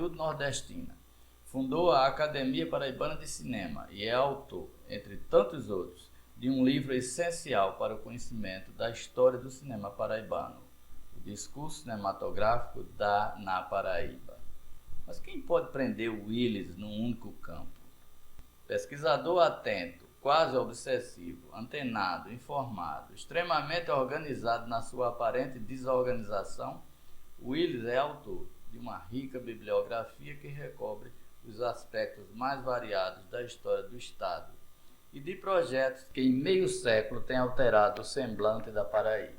Hollywood nordestina. Fundou a Academia Paraibana de Cinema e é autor, entre tantos outros, de um livro essencial para o conhecimento da história do cinema paraibano, o Discurso Cinematográfico na Paraíba. Mas quem pode prender o Willis num único campo? Pesquisador atento, quase obsessivo, antenado, informado, extremamente organizado na sua aparente desorganização, Willis é autor de uma rica bibliografia que recobre os aspectos mais variados da história do Estado e de projetos que em meio século têm alterado o semblante da Paraíba.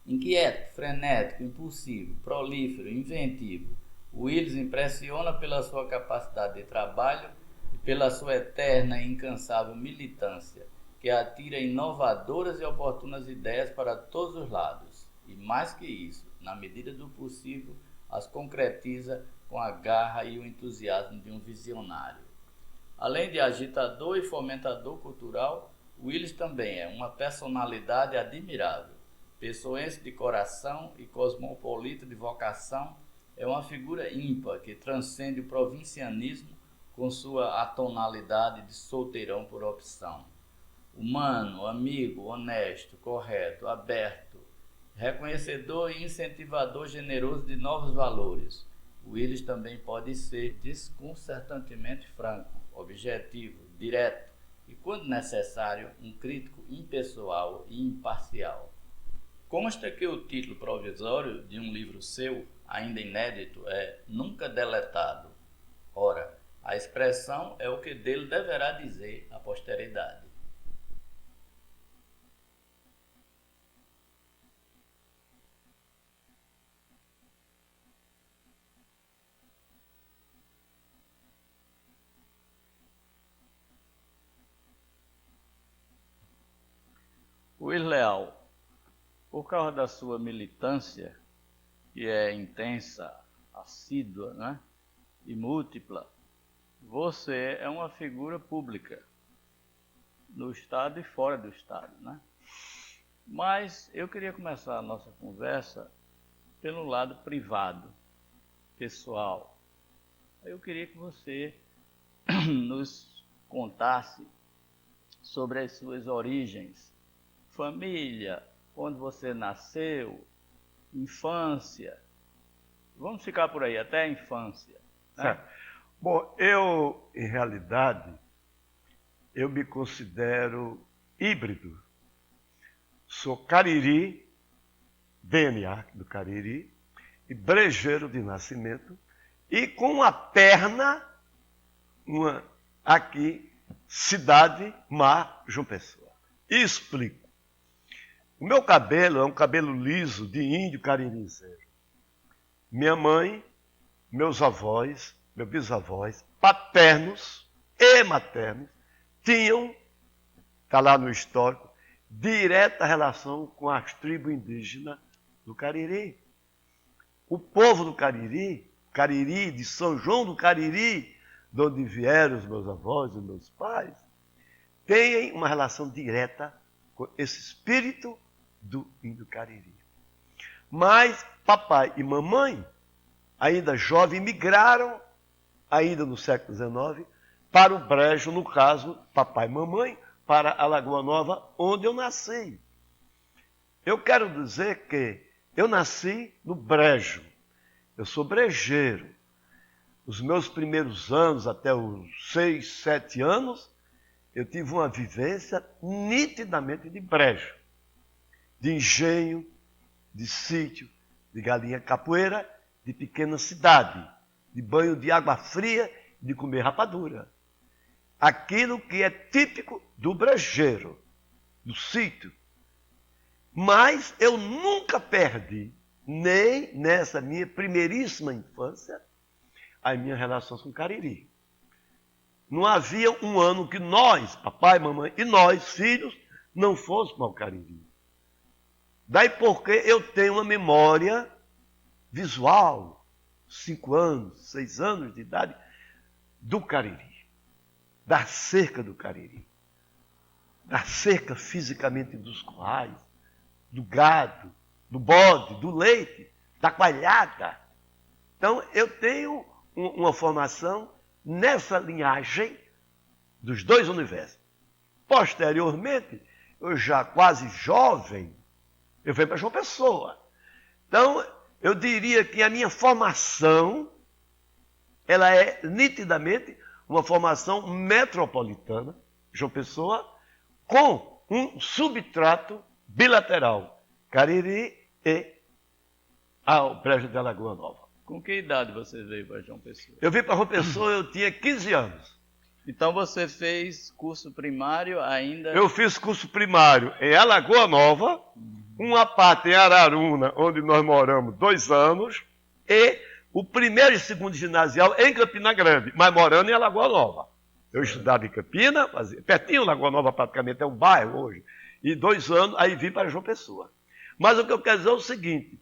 Inquieto, frenético, impulsivo, prolífero, inventivo, Willis impressiona pela sua capacidade de trabalho e pela sua eterna e incansável militância, que atira inovadoras e oportunas ideias para todos os lados, e mais que isso, na medida do possível, as concretiza com a garra e o entusiasmo de um visionário. Além de agitador e fomentador cultural, Willis também é uma personalidade admirável. Pessoense de coração e cosmopolita de vocação, é uma figura ímpar que transcende o provincianismo com sua atonalidade de solteirão por opção. Humano, amigo, honesto, correto, aberto, reconhecedor e incentivador generoso de novos valores, Willis também pode ser desconcertantemente franco, objetivo, direto e, quando necessário, um crítico impessoal e imparcial. Consta que o título provisório de um livro seu, ainda inédito, é Nunca Deletado. Ora, a expressão é o que dele deverá dizer a posteridade. Willis Leal, por causa da sua militância, que é intensa, assídua, né, e múltipla, você é uma figura pública no Estado e fora do Estado, né? Mas eu queria começar a nossa conversa pelo lado privado, pessoal. Eu queria que você nos contasse sobre as suas origens, família, onde você nasceu, infância. Vamos ficar por aí, até a infância. Né? Certo. Bom, eu, em realidade, eu me considero híbrido. Sou cariri, DNA do Cariri, e brejeiro de nascimento, e com uma perna, aqui, cidade, mar, João Pessoa. Explico. O meu cabelo é um cabelo liso de índio caririzeiro. Minha mãe, meus avós, meus bisavós, paternos e maternos, tinham, está lá no histórico, direta relação com as tribos indígenas do Cariri. O povo do Cariri, Cariri, de São João do Cariri, de onde vieram os meus avós e meus pais, tem uma relação direta com esse espírito do índio Cariri. Mas papai e mamãe, ainda jovens, migraram, ainda no século XIX, para o Brejo, no caso, papai e mamãe, para a Lagoa Nova, onde eu nasci. Eu quero dizer que eu nasci no Brejo. Eu sou brejeiro. Os meus primeiros anos, até os 6, 7 anos, eu tive uma vivência nitidamente de brejo, de engenho, de sítio, de galinha capoeira, de pequena cidade, de banho de água fria, de comer rapadura. Aquilo que é típico do brejeiro, do sítio. Mas eu nunca perdi, nem nessa minha primeiríssima infância, as minhas relações com o Cariri. Não havia um ano que nós, papai, mamãe e nós, filhos, não fôssemos ao Cariri. Daí porque eu tenho uma memória visual, 5 anos, 6 anos de idade, do Cariri, da cerca do Cariri, da cerca fisicamente dos currais, do gado, do bode, do leite, da coalhada. Então eu tenho uma formação nessa linhagem dos dois universos. Posteriormente, eu já quase jovem, eu fui para João Pessoa. Então, eu diria que a minha formação, ela é nitidamente uma formação metropolitana, João Pessoa, com um subtrato bilateral, Cariri e ao Brejo de Alagoa Nova. Com que idade você veio para João Pessoa? Eu vim para João Pessoa, eu tinha 15 anos. Então você fez curso primário ainda? Eu fiz curso primário em Alagoa Nova, uma parte em Araruna, onde nós moramos 2 anos, e o primeiro e segundo ginasial em Campina Grande, mas morando em Alagoa Nova. Eu estudava em Campina, pertinho, Alagoa Nova praticamente é um bairro hoje, e 2 anos, aí vim para João Pessoa. Mas o que eu quero dizer é o seguinte,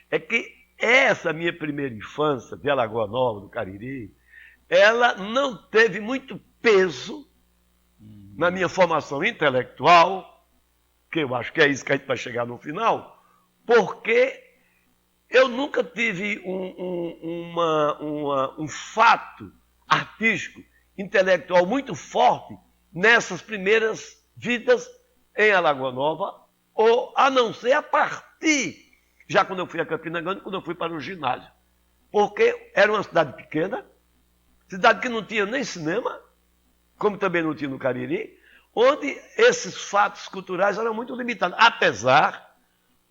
é que essa minha primeira infância de Alagoa Nova, do Cariri, ela não teve muito peso na minha formação intelectual, que eu acho que é isso que a gente vai chegar no final, porque eu nunca tive um fato artístico, intelectual muito forte nessas primeiras vidas em Alagoa Nova, ou a não ser a partir, já quando eu fui a Campina Grande, quando eu fui para o ginásio. Porque era uma cidade pequena, cidade que não tinha nem cinema, como também não tinha no Cariri, onde esses fatos culturais eram muito limitados, apesar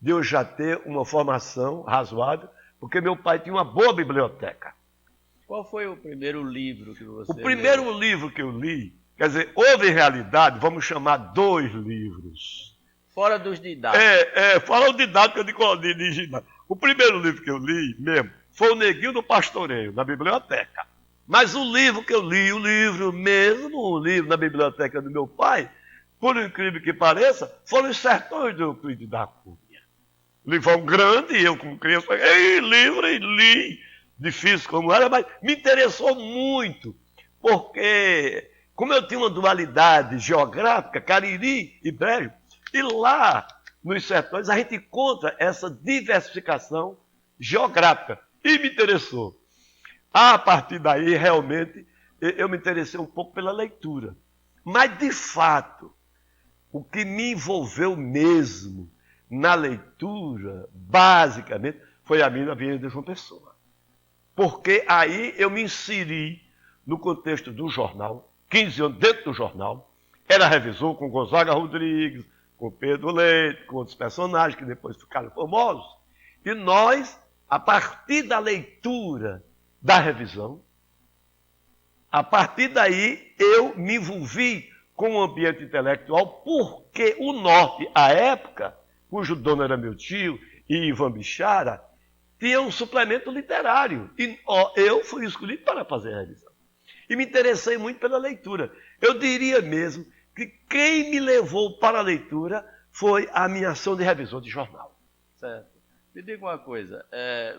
de eu já ter uma formação razoável, porque meu pai tinha uma boa biblioteca. Qual foi o primeiro livro que você leu? O primeiro livro que eu li, quer dizer, houve em realidade, vamos chamar 2 livros. Fora dos didáticos. Fora o didático de ginásio. O primeiro livro que eu li mesmo foi o Neguinho do Pastoreio, na biblioteca. Mas o livro que eu li, o livro na biblioteca do meu pai, por incrível que pareça, foram Os Sertões do Euclides da Cunha. O livro foi grande, e eu como criança, li, difícil como era, mas me interessou muito, porque como eu tinha uma dualidade geográfica, Cariri e Brejo, e lá nos sertões a gente encontra essa diversificação geográfica, e me interessou. A partir daí, realmente, eu me interessei um pouco pela leitura. Mas, de fato, o que me envolveu mesmo na leitura, basicamente, foi a minha vida de João Pessoa. Porque aí eu me inseri no contexto do jornal, 15 anos dentro do jornal, era revisor com Gonzaga Rodrigues, com Pedro Leite, com outros personagens que depois ficaram famosos. E nós, a partir da leitura da revisão, a partir daí eu me envolvi com o ambiente intelectual, porque o Norte, à época, cujo dono era meu tio, e Ivan Bichara, tinha um suplemento literário. E eu fui escolhido para fazer a revisão. E me interessei muito pela leitura. Eu diria mesmo que quem me levou para a leitura foi a minha ação de revisor de jornal. Certo. Me diga uma coisa,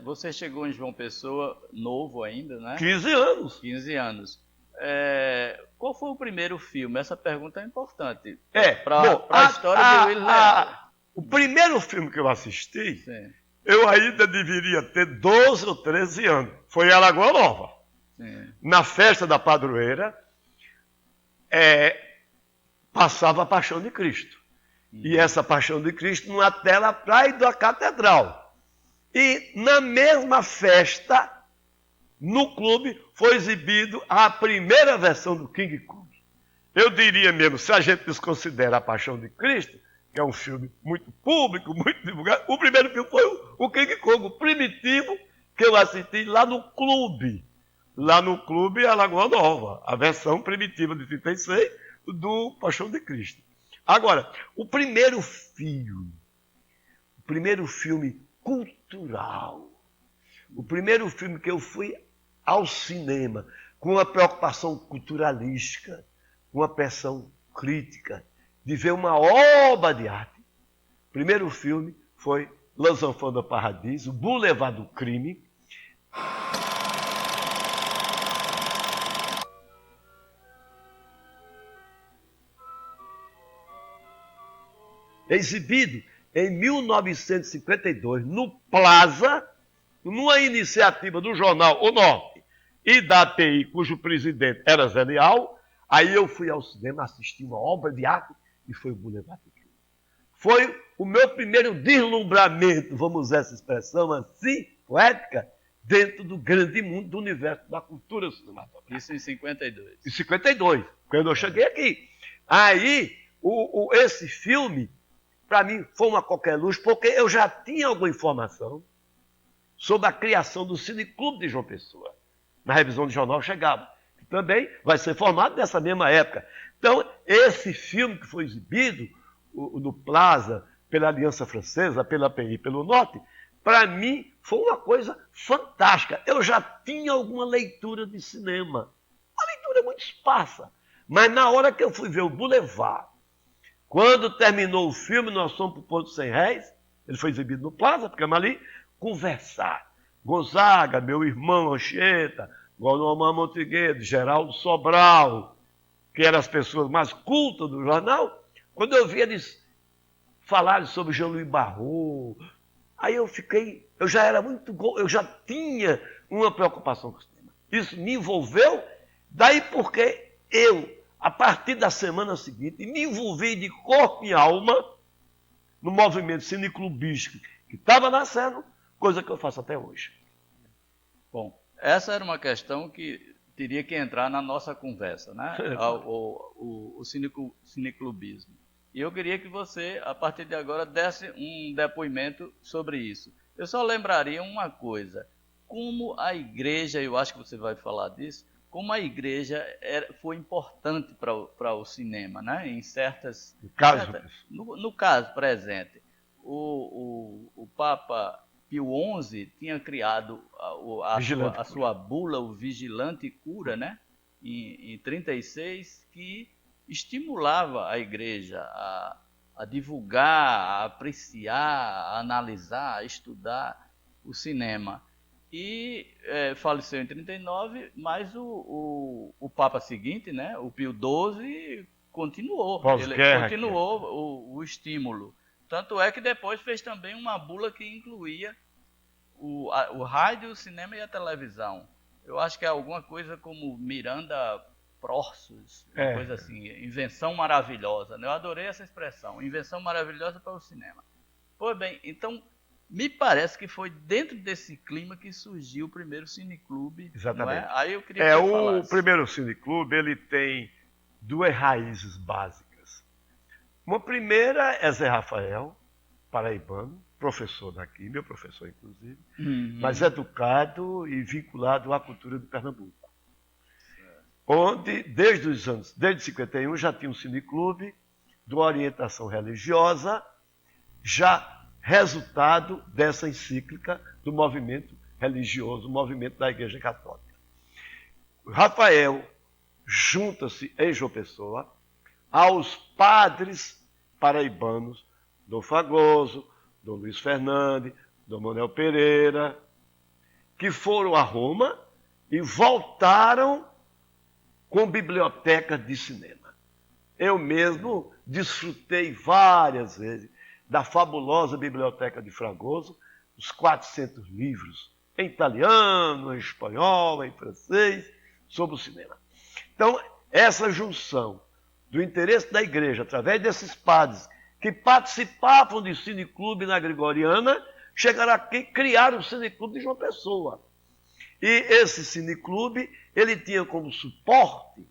você chegou em João Pessoa novo ainda, né? 15 anos. 15 anos. Qual foi o primeiro filme? Essa pergunta é importante. Para a história de Willy Leal. O primeiro filme que eu assisti, Sim. eu ainda deveria ter 12 ou 13 anos. Foi em Alagoa Nova. Sim. Na festa da padroeira, passava a Paixão de Cristo. E essa Paixão de Cristo numa tela atrás da catedral. E na mesma festa, no clube, foi exibido a primeira versão do King Kong. Eu diria mesmo, se a gente desconsidera a Paixão de Cristo, que é um filme muito público, muito divulgado, o primeiro filme foi o King Kong, o primitivo, que eu assisti lá no clube. Lá no clube Alagoa Nova, a versão primitiva de 36 do Paixão de Cristo. Agora, o primeiro filme cultural, o primeiro filme que eu fui ao cinema com uma preocupação culturalística, com uma pressão crítica, de ver uma obra de arte. O primeiro filme foi Los Enfants do Paradiso, Boulevard do Crime. Exibido em 1952 no Plaza, numa iniciativa do jornal O Norte, e da API, cujo presidente era Zé Leal. Aí eu fui ao cinema assistir uma obra de arte e foi o Boulevard do Crime. Foi o meu primeiro deslumbramento, vamos usar essa expressão assim, poética, dentro do grande mundo do universo da cultura cinematográfica. Isso em 52. Em 52, quando eu cheguei aqui. Aí, esse filme, para mim, foi uma qualquer luz, porque eu já tinha alguma informação sobre a criação do Cineclube de João Pessoa. Na revisão do jornal chegava. Que também vai ser formado nessa mesma época. Então, esse filme que foi exibido no Plaza, pela Aliança Francesa, pela API, pelo Norte, para mim foi uma coisa fantástica. Eu já tinha alguma leitura de cinema. A leitura é muito esparsa. Mas na hora que eu fui ver o Boulevard, quando terminou o filme, nós fomos para o Ponto Sem Réis, ele foi exibido no Plaza, ficamos ali, conversar. Gonzaga, meu irmão Anchieta, Guilherme Monteguedo, Geraldo Sobral, que eram as pessoas mais cultas do jornal, quando eu vi eles falarem sobre Jean-Louis Barrault, aí eu já era muito, eu já tinha uma preocupação com o cinema. Isso me envolveu, daí porque eu, a partir da semana seguinte, me envolvi de corpo e alma no movimento cineclubístico que estava nascendo, coisa que eu faço até hoje. Bom, essa era uma questão que teria que entrar na nossa conversa, né? O cineclubismo. E eu queria que você, a partir de agora, desse um depoimento sobre isso. Eu só lembraria uma coisa. Como a igreja, eu acho que você vai falar disso, como a igreja foi importante para o cinema, né? Em certas... No caso presente, o Papa Pio XI tinha criado a sua bula, o Vigilante Cura, né? Em 36, que estimulava a igreja a divulgar, a apreciar, a analisar, a estudar o cinema. E faleceu em 39, mas o Papa seguinte, né, o Pio XII, continuou. Ele continuou o estímulo. Tanto é que depois fez também uma bula que incluía o rádio, o cinema e a televisão. Eu acho que é alguma coisa como Miranda Prorsus, uma coisa assim, invenção maravilhosa. Eu adorei essa expressão, invenção maravilhosa para o cinema. Pois bem, então, me parece que foi dentro desse clima que surgiu o primeiro cineclube. Exatamente. Não é? Aí eu queria que você falasse. O primeiro cineclube, ele tem duas raízes básicas. Uma primeira é Zé Rafael, paraibano, professor daqui, meu professor inclusive, mas educado e vinculado à cultura de Pernambuco. Onde, desde 51, já tinha um cineclube de uma orientação religiosa, já resultado dessa encíclica do movimento religioso, o movimento da Igreja Católica. Rafael junta-se em João Pessoa aos padres paraibanos, Dom Fagoso, Dom Luiz Fernandes, Dom Manuel Pereira, que foram a Roma e voltaram com biblioteca de cinema. Eu mesmo desfrutei várias vezes da fabulosa biblioteca de Fragoso, os 400 livros em italiano, em espanhol, em francês, sobre o cinema. Então, essa junção do interesse da igreja, através desses padres que participavam de cineclube na Gregoriana, chegaram aqui e criaram o cineclube de João Pessoa. E esse cineclube, ele tinha como suporte,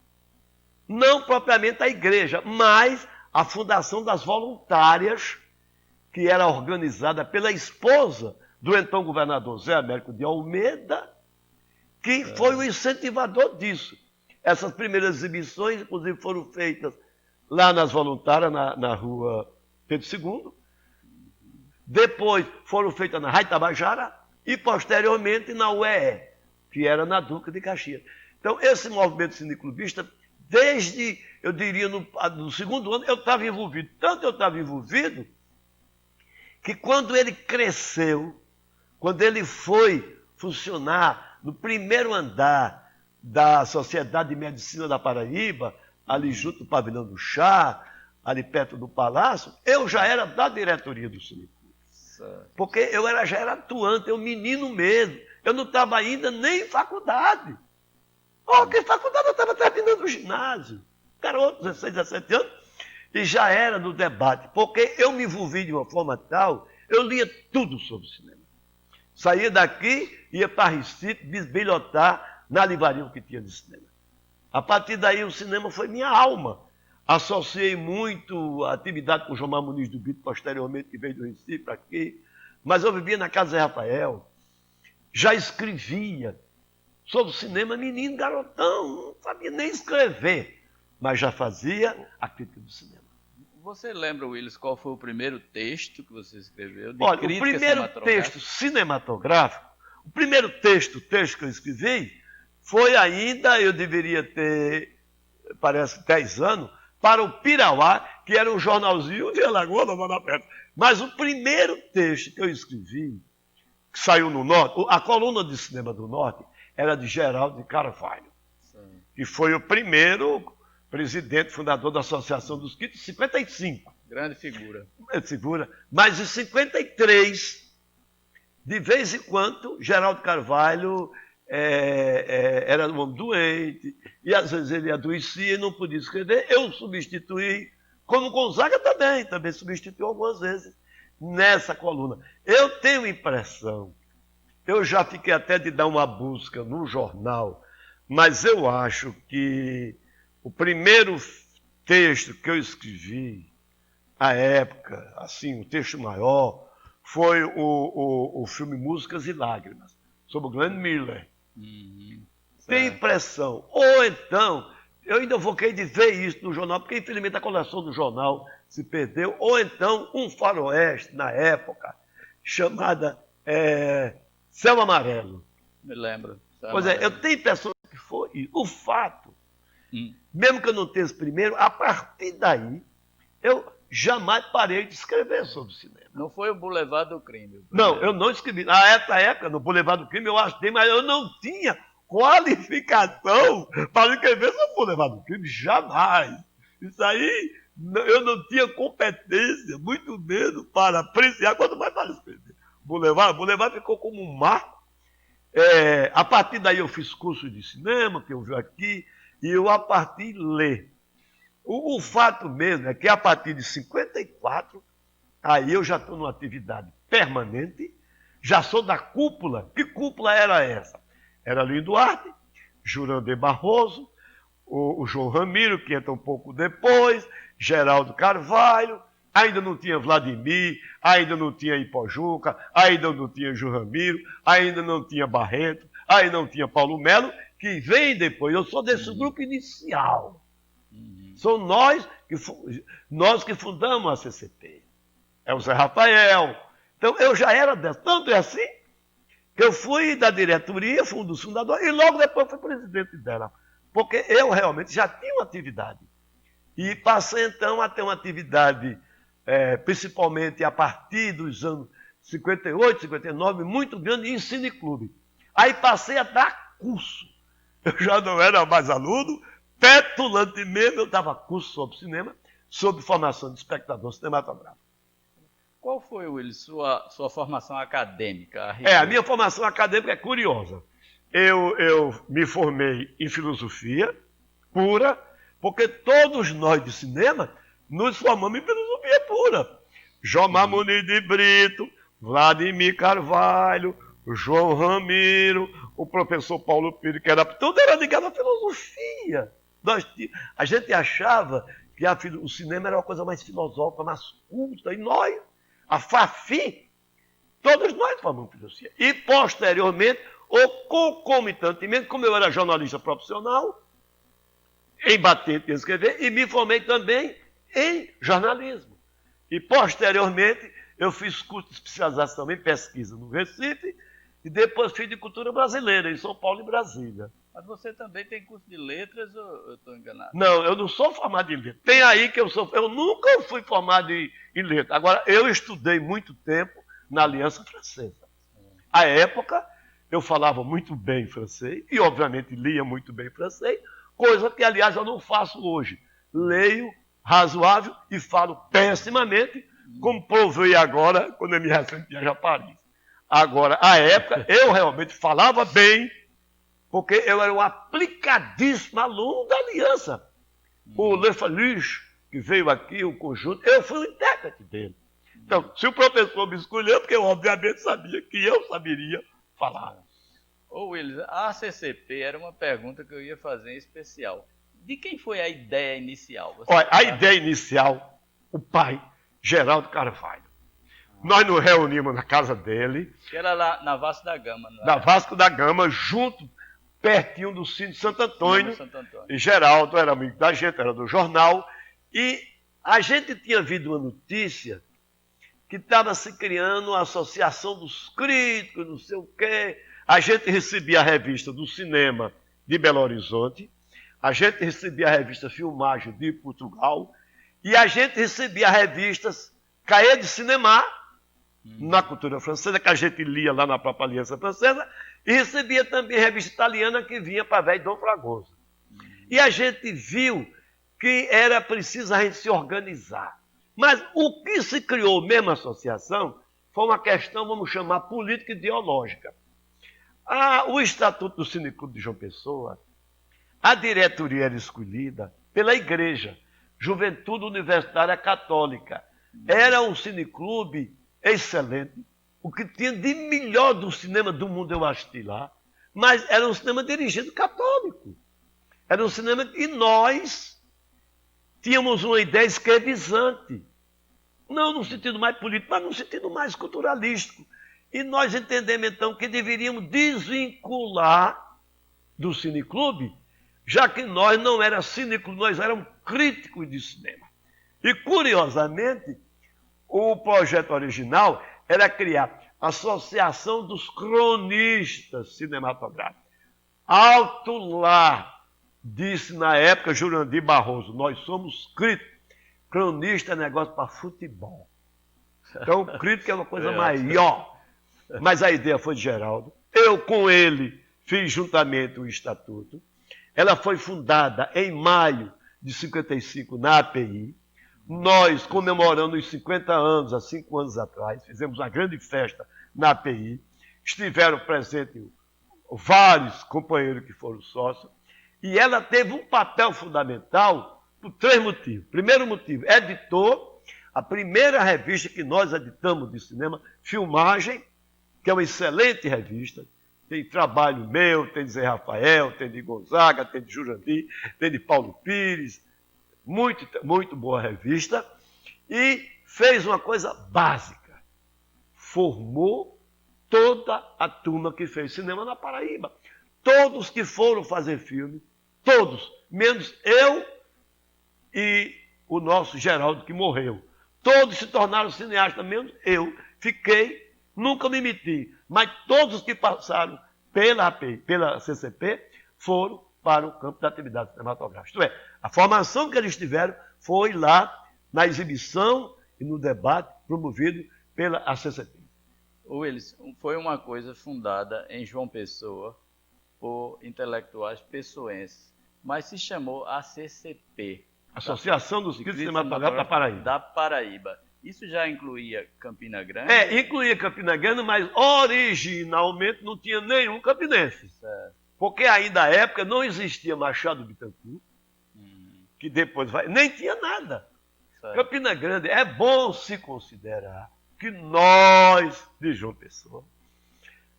não propriamente a igreja, mas a Fundação das Voluntárias, que era organizada pela esposa do então governador Zé Américo de Almeida, que foi o incentivador disso. Essas primeiras exibições, inclusive, foram feitas lá nas Voluntárias, na rua Pedro II. Depois foram feitas na Rádio Tabajara e, posteriormente, na UEE, que era na Duca de Caxias. Então, esse movimento cineclubista, desde, eu diria, no segundo ano, eu estava envolvido. Tanto eu estava envolvido, que quando ele cresceu, quando ele foi funcionar no primeiro andar da Sociedade de Medicina da Paraíba, ali junto do Pavilhão do Chá, ali perto do Palácio, eu já era da diretoria do cineclube. Porque eu já era atuante, eu menino mesmo. Eu não estava ainda nem em faculdade. Oh, que faculdade? Eu estava terminando o ginásio. Garoto, 16, 17 anos, e já era no debate, porque eu me envolvi de uma forma tal, eu lia tudo sobre cinema. Saía daqui, ia para Recife, bisbilhotar na livraria que tinha de cinema. A partir daí, o cinema foi minha alma. Associei muito a atividade com o João Muniz do Bito, posteriormente, que veio do Recife para aqui. Mas eu vivia na casa de Zé Rafael, já escrevia sobre cinema, menino, garotão, não sabia nem escrever, mas já fazia a crítica do cinema. Você lembra, Willis, qual foi o primeiro texto que você escreveu de Olha, crítica o primeiro texto cinematográfico, o primeiro texto que eu escrevi, foi ainda, eu deveria ter, parece, 10 anos, para o Pirauá, que era um jornalzinho de Alagoas, Nova Perto. Mas o primeiro texto que eu escrevi, que saiu no Norte, a coluna de cinema do Norte, era de Geraldo de Carvalho, sim, que foi o primeiro presidente, fundador da Associação dos Críticos, 55. Grande figura. Mas em 53, de vez em quando, Geraldo Carvalho era um homem doente, e às vezes ele adoecia e não podia escrever. Eu substituí, como Gonzaga também substituiu algumas vezes nessa coluna. Eu tenho impressão, eu já fiquei até de dar uma busca no jornal, mas eu acho que o primeiro texto que eu escrevi, à época, assim, um texto maior, foi o filme Músicas e Lágrimas, sobre o Glenn Miller. Tem impressão. Ou então, eu ainda voquei de ver isso no jornal, porque infelizmente a coleção do jornal se perdeu. Ou então, um faroeste, na época, chamada Céu Amarelo. Me lembro. Pois é, eu tenho impressão que foi isso. O fato, mesmo que eu não tenha esse primeiro, a partir daí, eu jamais parei de escrever sobre cinema. Não foi o Boulevard do Crime? Não, eu não escrevi. Nessa época, no Boulevard do Crime, eu achei, mas eu não tinha qualificação para escrever sobre o Boulevard do Crime. Jamais. Isso aí, eu não tinha competência, muito menos para apreciar, quanto mais para escrever. Boulevard ficou como um marco. A partir daí eu fiz curso de cinema, que eu vi aqui, e eu, a partir de ler. O fato mesmo é que a partir de 54, aí eu já estou numa atividade permanente, já sou da cúpula. Que cúpula era essa? Era Lino Duarte, Jurandir Barroso, o João Ramiro, que entra um pouco depois, Geraldo Carvalho, ainda não tinha Vladimir, ainda não tinha Ipojuca, ainda não tinha João Ramiro, ainda não tinha Barreto, ainda não tinha Paulo Melo, que vem depois. Eu sou desse grupo inicial. São nós que fundamos a CCP. É o Zé Rafael. Então, eu já era dessa. Tanto é assim que eu fui da diretoria, fui um dos fundadores, e logo depois fui presidente dela. Porque eu realmente já tinha uma atividade. E passei, então, a ter uma atividade, principalmente a partir dos anos 58, 59, muito grande, em cineclube. Aí passei a dar curso. Eu já não era mais aluno, petulante mesmo, eu dava curso sobre cinema, sobre formação de espectador cinematográfico. Qual foi, Willis, sua formação acadêmica? A minha formação acadêmica é curiosa. Eu me formei em filosofia pura, porque todos nós de cinema nos formamos em filosofia pura. Jomar Muniz de Brito, Vladimir Carvalho, João Ramiro, o professor Paulo Pires, que era tudo era ligado à filosofia. A gente achava que o cinema era uma coisa mais filosófica, mais culta, e nós, a FAFI, todos nós formamos filosofia. E, posteriormente, ou concomitantemente, como eu era jornalista profissional, em batente em escrever, e me formei também em jornalismo. E, posteriormente, eu fiz curso de especialização em pesquisa no Recife, e depois fiz de cultura brasileira, em São Paulo e Brasília. Mas você também tem curso de letras ou eu estou enganado? Não, eu não sou formado em letras. Tem aí que eu nunca fui formado em letras. Agora, eu estudei muito tempo na Aliança Francesa. À época, eu falava muito bem francês, e obviamente lia muito bem francês, coisa que, aliás, eu não faço hoje. Leio razoável e falo pessimamente, como provei agora, quando eu me recente viajar a Paris. Agora, à época, eu realmente falava bem porque eu era um aplicadíssimo aluno da Aliança. O Le Falluche, que veio aqui, o conjunto, eu fui o intérprete dele. Então, se o professor me escolheu, porque eu obviamente sabia que eu saberia falar. Ô Willis, a CCP era uma pergunta que eu ia fazer em especial. De quem foi a ideia inicial? Olha, a ideia inicial, o pai, Geraldo Carvalho. Nós nos reunimos na casa dele. Que era lá na Vasco da Gama, não é? Na Vasco da Gama, junto, pertinho do Cine de Santo Antônio. Santo Antônio. E Geraldo era amigo da gente, era do jornal. E a gente tinha visto uma notícia que estava se criando uma associação dos críticos, não sei o quê. A gente recebia a revista do cinema de Belo Horizonte, a gente recebia a revista Filmagem de Portugal, e a gente recebia revistas Cahiers de Cinema, na cultura francesa, que a gente lia lá na própria Aliança Francesa, e recebia também revista italiana que vinha para velho Dom Fragoso. E a gente viu que era preciso a gente se organizar. Mas o que se criou mesmo a associação foi uma questão, vamos chamar, política ideológica. O Estatuto do Cineclube de João Pessoa, a diretoria era escolhida pela Igreja, Juventude Universitária Católica. Era um cineclube excelente, o que tinha de melhor do cinema do mundo eu assisti lá, mas era um cinema dirigido católico. Era um cinema que nós tínhamos uma ideia escravizante. Não no sentido mais político, mas no sentido mais culturalístico. E nós entendemos então que deveríamos desvincular do cineclube, já que nós não éramos cineclube, nós éramos críticos de cinema. E curiosamente, o projeto original era criar a Associação dos Cronistas Cinematográficos. Alto lá, disse na época Jurandir Barroso, nós somos críticos. Cronista é negócio para futebol. Então, crítico é uma coisa maior. Mas a ideia foi de Geraldo. Eu, com ele, fiz juntamente o estatuto. Ela foi fundada em maio de 55 na API. Nós, comemorando os 50 anos, há 5 anos atrás, fizemos uma grande festa na API. Estiveram presentes vários companheiros que foram sócios. E ela teve um papel fundamental por 3 motivos. Primeiro motivo, editou a primeira revista que nós editamos de cinema, Filmagem, que é uma excelente revista. Tem trabalho meu, tem de Zé Rafael, tem de Gonzaga, tem de Jurandir, tem de Paulo Pires. Muito, muito boa revista. E fez uma coisa básica. Formou toda a turma que fez cinema na Paraíba. Todos que foram fazer filme, todos, menos eu e o nosso Geraldo, que morreu. Todos se tornaram cineastas, menos eu. Fiquei, nunca me meti. Mas todos os que passaram pela API, pela CCP, foram para o campo da atividade cinematográfica. Isto é, a formação que eles tiveram foi lá na exibição e no debate promovido pela CCP. Willis, foi uma coisa fundada em João Pessoa por intelectuais pessoenses, mas se chamou ACCP. Associação dos Críticos Cinematográficos da Paraíba. Da Paraíba. Isso já incluía Campina Grande? Incluía Campina Grande, mas originalmente não tinha nenhum campinense. Certo. Porque ainda na época não existia Machado Bittencourt, que depois vai... Nem tinha nada. Certo. Campina Grande, é bom se considerar que nós, de João Pessoa,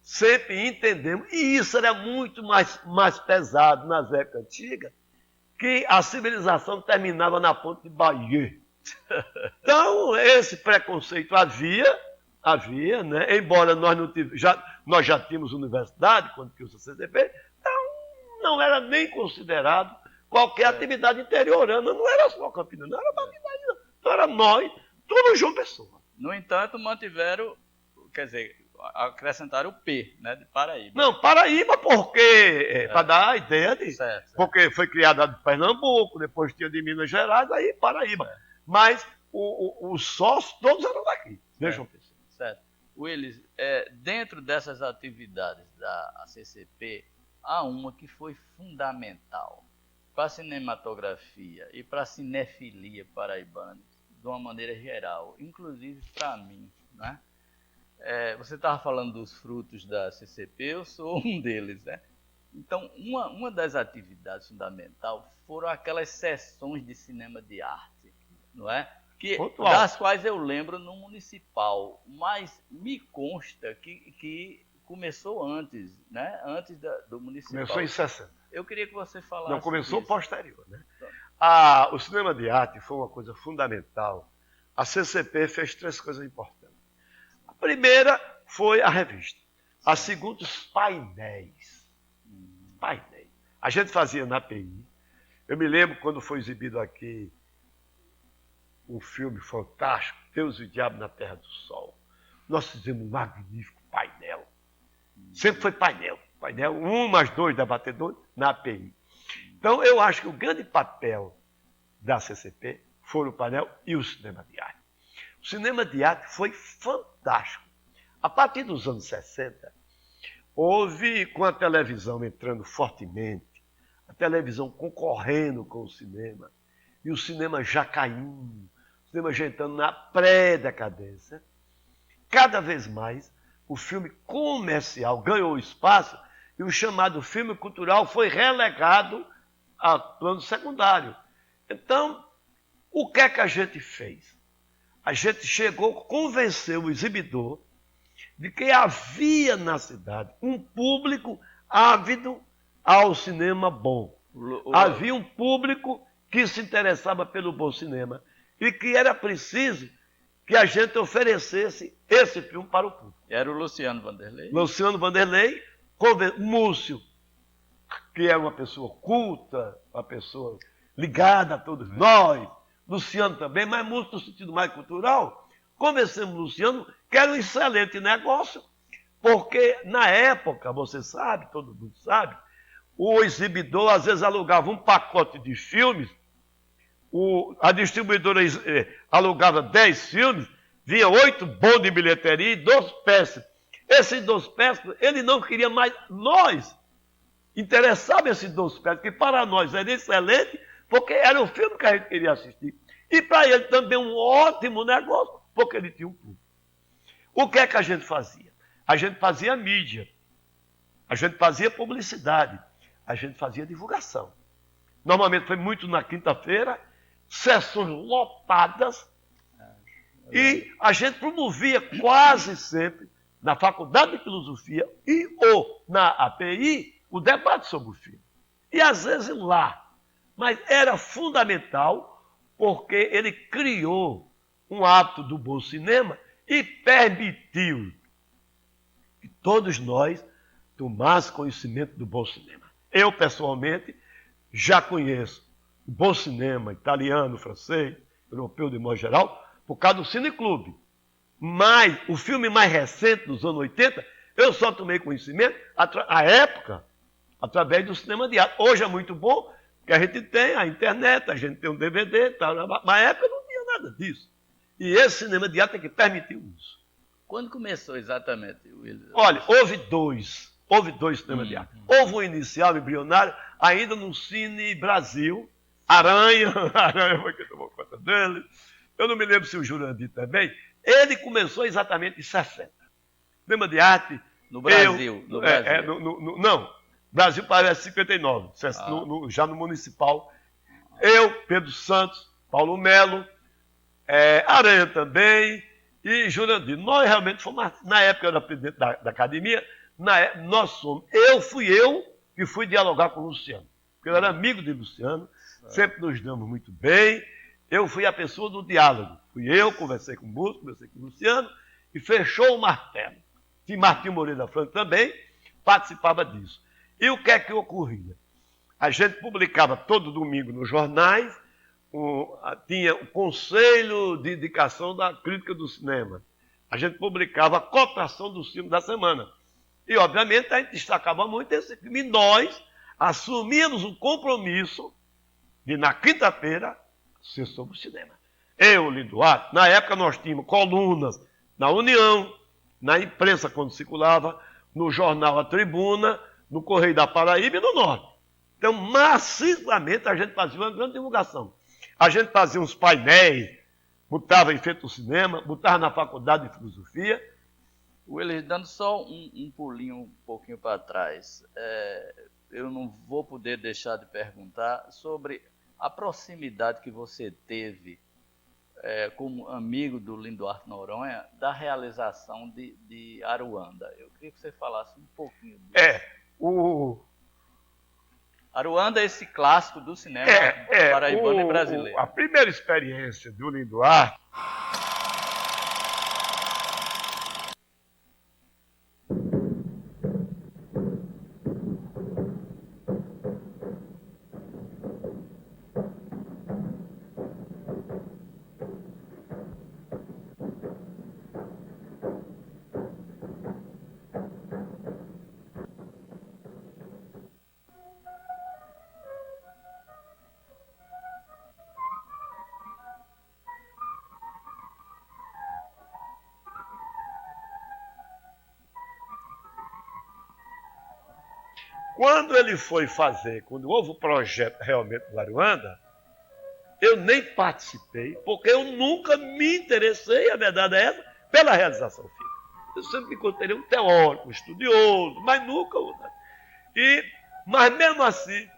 sempre entendemos, e isso era muito mais pesado nas épocas antigas, que a civilização terminava na ponte de Bahia. Então, esse preconceito havia, né? Embora nós nós já tínhamos universidade, quando criou o CCP, então não era nem considerado qualquer atividade interiorana, não era só Campina, não era Bahia, não era nós, todo João Pessoa. No entanto, mantiveram, quer dizer, acrescentaram o P, né, de Paraíba. Não, Paraíba porque, para dar a ideia de... Certo. Porque foi criada de Pernambuco, depois tinha de Minas Gerais, aí Paraíba. Certo. Mas os sócios todos eram daqui, vejam. Certo. Willis, dentro dessas atividades da CCP, há uma que foi fundamental para a cinematografia e para a cinefilia paraibana, de uma maneira geral, inclusive para mim, né? Você estava falando dos frutos da CCP, eu sou um deles, né? Então, uma das atividades fundamentais foram aquelas sessões de cinema de arte, não é? Das quais eu lembro no Municipal, mas me consta que começou antes, né? Antes do Municipal. Começou em 60. Eu queria que você falasse. Não, começou disso. posterior, né? O cinema de arte foi uma coisa fundamental. A CCP fez 3 coisas importantes. A primeira foi a revista. A segunda, os painéis. Painéis. A gente fazia na API. Eu me lembro quando foi exibido aqui um filme fantástico, Deus e o Diabo na Terra do Sol. Nós fizemos um magnífico painel. Sempre foi painel. Painel 1 mais 2 da Batedor na API. Então, eu acho que o grande papel da CCP foi o painel e o cinema de arte. O cinema de arte foi fantástico. A partir dos anos 60, houve, com a televisão entrando fortemente, a televisão concorrendo com o cinema, e o cinema já caindo, o cinema já entrando na pré-decadência, cada vez mais o filme comercial ganhou espaço e o chamado filme cultural foi relegado a plano secundário. Então, o que é que a gente fez? A gente chegou, convenceu o exibidor de que havia na cidade um público ávido ao cinema bom. Havia um público que se interessava pelo bom cinema e que era preciso que a gente oferecesse esse filme para o público. Era o Luciano Vanderlei? Luciano Vanderlei, Múcio, que era uma pessoa culta, uma pessoa ligada a todos nós, Luciano também, mas Múcio no sentido mais cultural, convencemos o Luciano que era um excelente negócio, porque na época, você sabe, todo mundo sabe, o exibidor às vezes alugava um pacote de filmes, a distribuidora alugava 10 filmes, vinha 8 bons de bilheteria e 2 peças. Esses 2 peças, ele não queria mais nós. Interessava esses 2 peças, que para nós era excelente, porque era o filme que a gente queria assistir. E para ele também um ótimo negócio, porque ele tinha um público. O que é que a gente fazia? A gente fazia mídia, a gente fazia publicidade, a gente fazia divulgação. Normalmente foi muito na quinta-feira, sessões lotadas, e a gente promovia quase sempre, na Faculdade de Filosofia ou na API, o debate sobre o filme. E às vezes lá. Mas era fundamental, porque ele criou um hábito do bom cinema e permitiu que todos nós tomássemos conhecimento do bom cinema. Eu, pessoalmente, já conheço o bom cinema italiano, francês, europeu de modo geral, por causa do Cineclube. Mas o filme mais recente, dos anos 80, eu só tomei conhecimento, à época, através do cinema de arte. Hoje é muito bom, porque a gente tem a internet, a gente tem um DVD, tal, mas na época não tinha nada disso. E esse cinema de arte é que permitiu isso. Quando começou exatamente, Willis? Olha, houve dois cinemas de arte. Houve um inicial embrionário, ainda no Cine Brasil, Aranha foi quem tomou conta dele. Eu não me lembro se o Jurandir também. Ele começou exatamente em 60. Cinema de arte. No Brasil. Não, Brasil parece 59, já no Municipal. Eu, Pedro Santos, Paulo Melo, Aranha também e Jurandir. Nós realmente fomos, na época eu era presidente da academia, fui eu que fui dialogar com o Luciano. Porque eu era amigo de Luciano, sempre nos damos muito bem. Eu fui a pessoa do diálogo. Fui eu, conversei com o Múcio, conversei com o Luciano e fechou o martelo. E Martinho Moreira Franco também participava disso. E o que é que ocorria? A gente publicava todo domingo nos jornais, tinha o Conselho de Indicação da Crítica do Cinema. A gente publicava a cotação dos filmes da semana. E, obviamente, a gente destacava muito esse filme. E nós assumíamos o compromisso de, na quinta-feira, ser sobre o cinema. Eu, Linduarte, na época nós tínhamos colunas na União, na imprensa quando circulava, no jornal A Tribuna, no Correio da Paraíba e no Norte. Então, massivamente, a gente fazia uma grande divulgação. A gente fazia uns painéis, botava em frente do cinema, botava na Faculdade de Filosofia. Willis, dando só um pulinho um pouquinho para trás. eu não vou poder deixar de perguntar sobre a proximidade que você teve como amigo do Linduarte Noronha da realização de Aruanda. Eu queria que você falasse um pouquinho disso. Aruanda é esse clássico do cinema paraibano e brasileiro. A primeira experiência do Linduarte quando houve o projeto realmente do Aruanda, eu nem participei, porque eu nunca me interessei, a verdade é essa, pela realização fílmica. Eu sempre me considerei um teórico, um estudioso, mas nunca. Mas mesmo assim,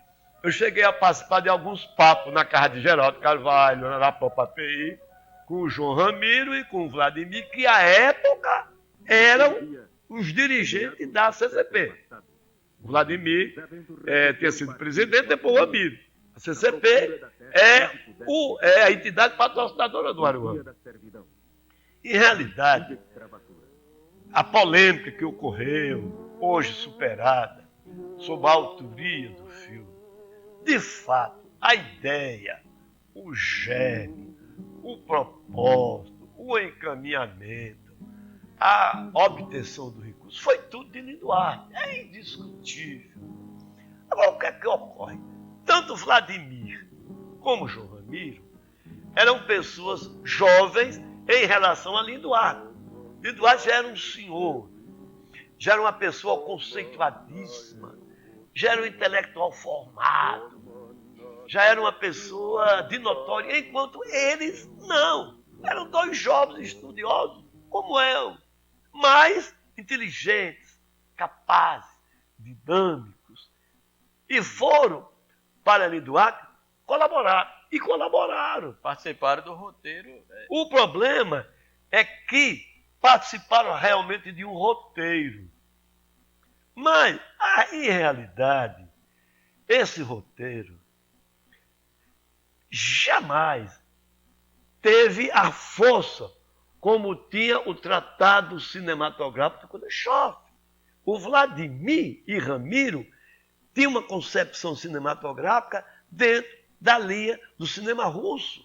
eu cheguei a participar de alguns papos na casa de Geraldo Carvalho, na Arapopapeí, com o João Ramiro e com o Vladimir, que à época eram os dirigentes da CCP. O Vladimir tinha sido presidente, depois o Ramiro. A CCP é a entidade patrocinadora do Aruanda. Em realidade, a polêmica que ocorreu, hoje superada, sobre a autoria do filme, de fato, a ideia, o gênio, o propósito, o encaminhamento, a obtenção do recurso, foi tudo de Linduarte. É indiscutível. Agora, o que é que ocorre? Tanto Vladimir como João Ramiro eram pessoas jovens em relação a Linduarte. Linduarte já era um senhor, já era uma pessoa conceituadíssima, já era um intelectual formado, já era uma pessoa de notória, enquanto eles não. Eram dois jovens estudiosos, como eu, mas inteligentes, capazes, dinâmicos, e foram para Linduarte colaborar. E colaboraram. Participaram do roteiro. O problema é que participaram realmente de um roteiro. Mas, em realidade, esse roteiro jamais teve a força como tinha o Tratado Cinematográfico de Kuleshov. O Vladimir e Ramiro tinham uma concepção cinematográfica dentro da linha do cinema russo.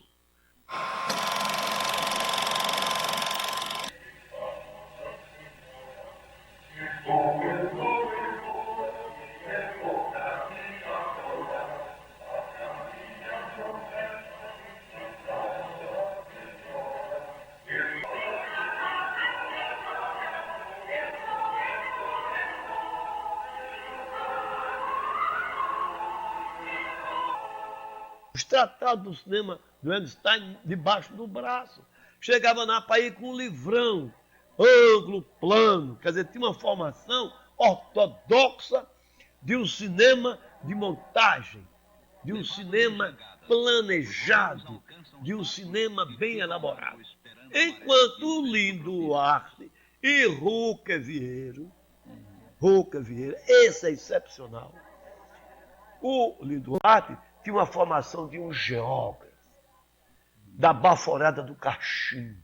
Os tratados do cinema do Einstein debaixo do braço. Chegava na Paí com um livrão, ângulo, plano. Quer dizer, tinha uma formação ortodoxa de um cinema de montagem, de um cinema planejado, de um cinema bem elaborado. Enquanto o Linduarte e Ruca Vieira, esse é excepcional. O Linduarte tinha uma formação de um geógrafo, da baforada do cachimbo,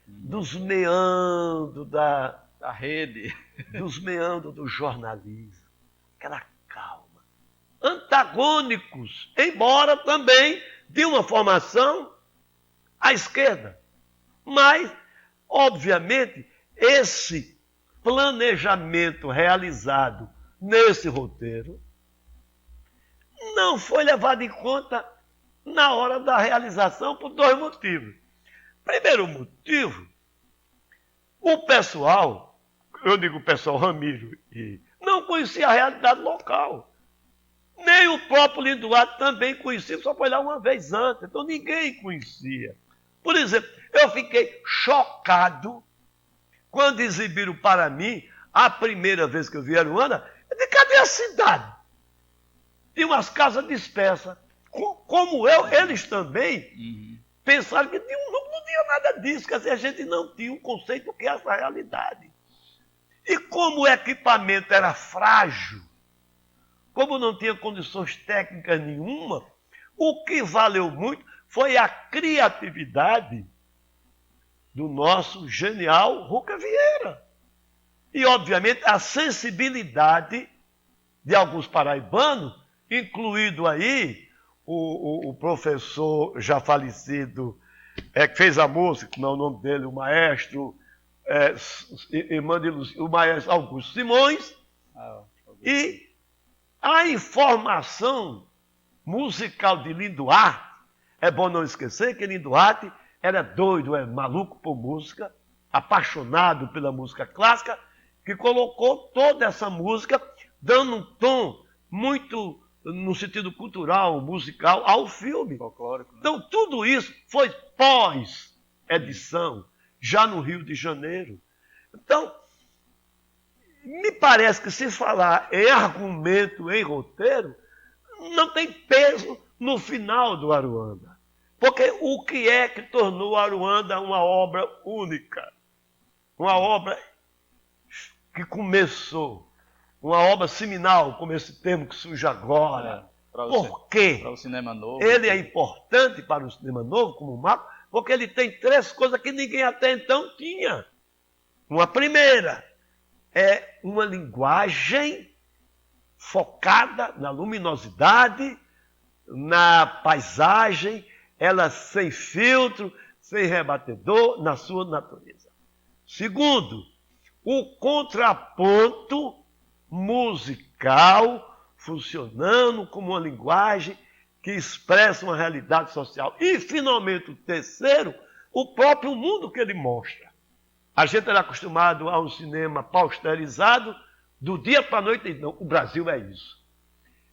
dos meandros da rede, dos meandros do jornalismo, aquela calma. Antagônicos, embora também de uma formação à esquerda. Mas, obviamente, esse planejamento realizado nesse roteiro não foi levado em conta na hora da realização por dois motivos. Primeiro motivo, o pessoal, eu digo o pessoal Ramiro, não conhecia a realidade local. Nem o próprio Linduarte também conhecia, só foi lá uma vez antes, então ninguém conhecia. Por exemplo, eu fiquei chocado quando exibiram para mim, a primeira vez que eu vi Aruanda, eu disse, cadê a cidade? tinha umas casas dispersas. Como eu, eles também pensaram que não tinha nada disso, quer dizer, a gente não tinha um conceito do que é essa realidade. E como o equipamento era frágil, como não tinha condições técnicas nenhuma, o que valeu muito foi a criatividade do nosso genial Ruca Vieira. E, obviamente, a sensibilidade de alguns paraibanos, incluído aí o professor já falecido, que fez a música, como é o nome dele, o maestro, o maestro Augusto Simões, e a informação musical de Lino Duarte. É bom não esquecer que Lino Duarte era doido, maluco por música, apaixonado pela música clássica, que colocou toda essa música dando um tom muito no sentido cultural, musical, ao filme. Folclórico, né? Então, tudo isso foi pós-edição, já no Rio de Janeiro. Então, me parece que se falar em argumento, em roteiro, não tem peso no final do Aruanda. Porque o que é que tornou Aruanda uma obra única? Uma obra que começou, uma obra seminal, como esse termo que surge agora. Por quê? Para o cinema novo. Ele é importante para o cinema novo, como marco, porque ele tem três coisas que ninguém até então tinha. Uma primeira é uma linguagem focada na luminosidade, na paisagem, ela sem filtro, sem rebatedor, na sua natureza. Segundo, o contraponto musical funcionando como uma linguagem que expressa uma realidade social. E, finalmente, o terceiro, o próprio mundo que ele mostra. A gente era acostumado a um cinema pausterizado, do dia para a noite, não, o Brasil é isso.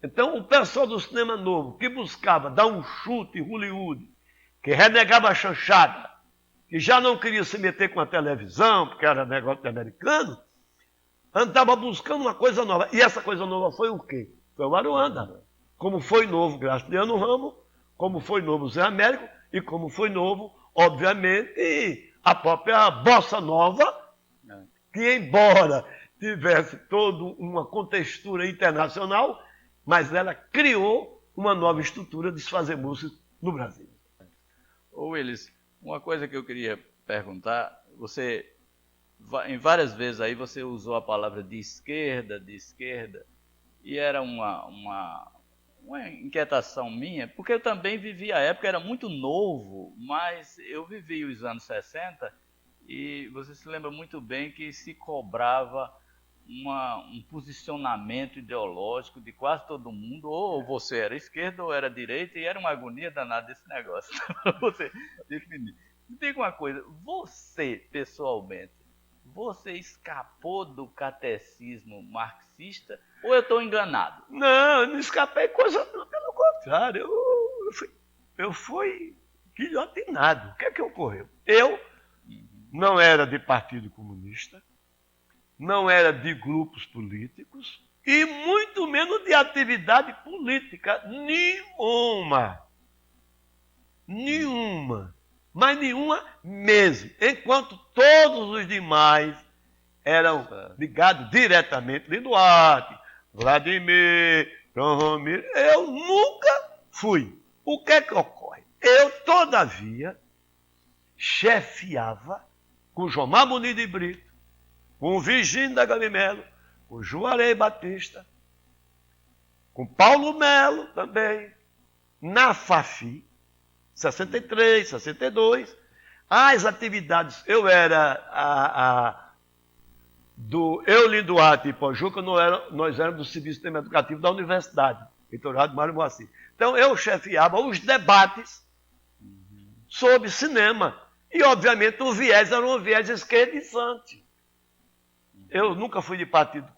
Então, o pessoal do cinema novo, que buscava dar um chute em Hollywood, que renegava a chanchada, que já não queria se meter com a televisão, porque era negócio de americano, andava buscando uma coisa nova. E essa coisa nova foi o quê? Foi o Aruanda. Como foi novo Graciliano Ramos, como foi novo Zé Américo, e como foi novo, obviamente, a própria Bossa Nova, que embora tivesse toda uma contextura internacional, mas ela criou uma nova estrutura de se fazer música no Brasil. Ô Willis, uma coisa que eu queria perguntar, você, em várias vezes aí você usou a palavra de esquerda, e era uma inquietação minha, porque eu também vivi a época, era muito novo, mas eu vivi os anos 60 e você se lembra muito bem que se cobrava um posicionamento ideológico de quase todo mundo, ou você era esquerda ou era direita, e era uma agonia danada desse negócio, para você definir. Me diga uma coisa, você, pessoalmente, você escapou do catecismo marxista ou eu estou enganado? Não, eu não escapei coisa não, pelo contrário, eu fui guilhotinado. O que é que ocorreu? Eu não era de partido comunista, não era de grupos políticos e muito menos de atividade política nenhuma. Nenhuma. Mas nenhuma mesmo. Enquanto todos os demais eram ligados diretamente a Lino Duarte, Vladimir, João Romero. Eu nunca fui. O que é que ocorre? Eu, todavia, chefiava com Jomar Muniz de Brito, com o Virgínio da Galimelo, com Juarez Batista, com Paulo Melo também, na FAFI, 63, 62, as atividades, eu era Lino Duarte e Pojuca, nós éramos do Serviço Educativo da Universidade, reitorado Mário Moacir. Então eu chefiava os debates sobre cinema, e obviamente o viés era um viés esquerdizante. Eu nunca fui de partido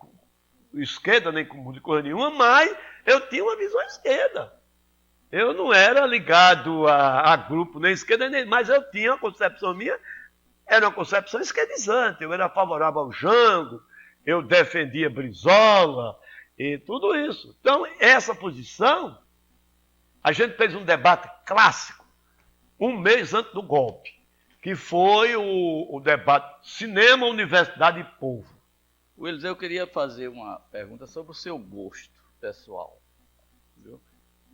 esquerda, nem com coisa nenhuma, mas eu tinha uma visão esquerda. Eu não era ligado a grupo nem esquerda, mas eu tinha uma concepção minha, era uma concepção esquerdizante. Eu era favorável ao Jango, eu defendia Brizola, e tudo isso. Então, essa posição, a gente fez um debate clássico, um mês antes do golpe, que foi o debate Cinema, Universidade e Povo. Willis, eu queria fazer uma pergunta sobre o seu gosto pessoal, viu?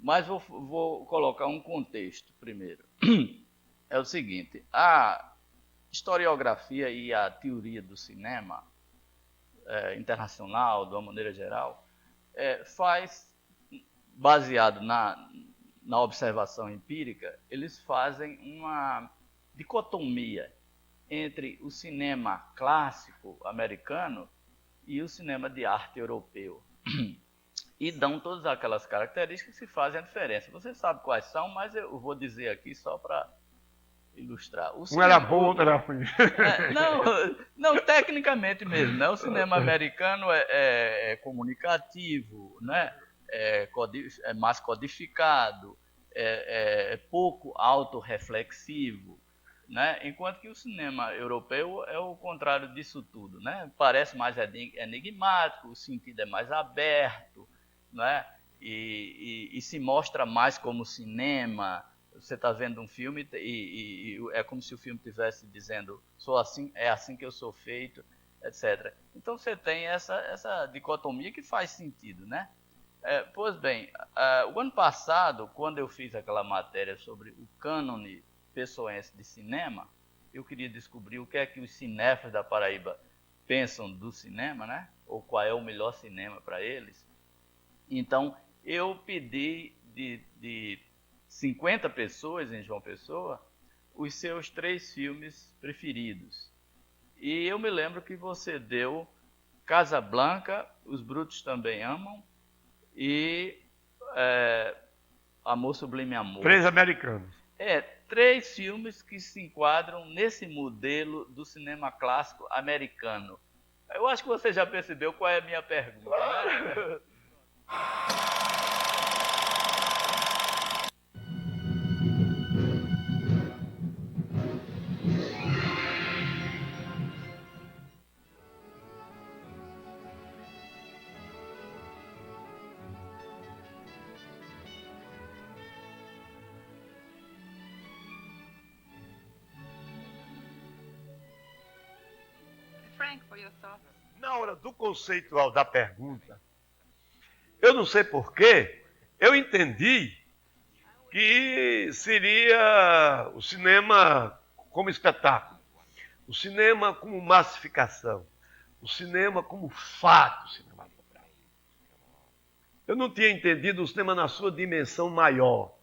Mas vou colocar um contexto primeiro. É o seguinte, a historiografia e a teoria do cinema internacional, de uma maneira geral, faz, baseado na observação empírica, eles fazem uma dicotomia entre o cinema clássico americano e o cinema de arte europeu. E dão todas aquelas características que fazem a diferença. Você sabe quais são, mas eu vou dizer aqui só para ilustrar. Um era bom, outro era ruim. Não, tecnicamente mesmo. Né? O cinema americano é comunicativo, né? É mais codificado, é pouco autorreflexivo, né? Enquanto que o cinema europeu é o contrário disso tudo. Né? Parece mais enigmático, o sentido é mais aberto, né? E se mostra mais como cinema. Você está vendo um filme e é como se o filme estivesse dizendo, sou assim, é assim que eu sou feito, etc. Então você tem essa dicotomia que faz sentido, né? Pois bem, o ano passado, quando eu fiz aquela matéria sobre o cânone pessoense de cinema, eu queria descobrir o que é que os cinéfilos da Paraíba pensam do cinema, né? Ou qual é o melhor cinema para eles. Então, eu pedi de 50 pessoas em João Pessoa os seus 3 filmes preferidos. E eu me lembro que você deu Casablanca, Os Brutos Também Amam e Amor Sublime Amor. 3 americanos. 3 filmes que se enquadram nesse modelo do cinema clássico americano. Eu acho que você já percebeu qual é a minha pergunta, né? Frank, for your thoughts. Na hora do conceitual da pergunta, eu não sei porquê, eu entendi que seria o cinema como espetáculo, o cinema como massificação, o cinema como fato cinematográfico. Eu não tinha entendido o cinema na sua dimensão maior,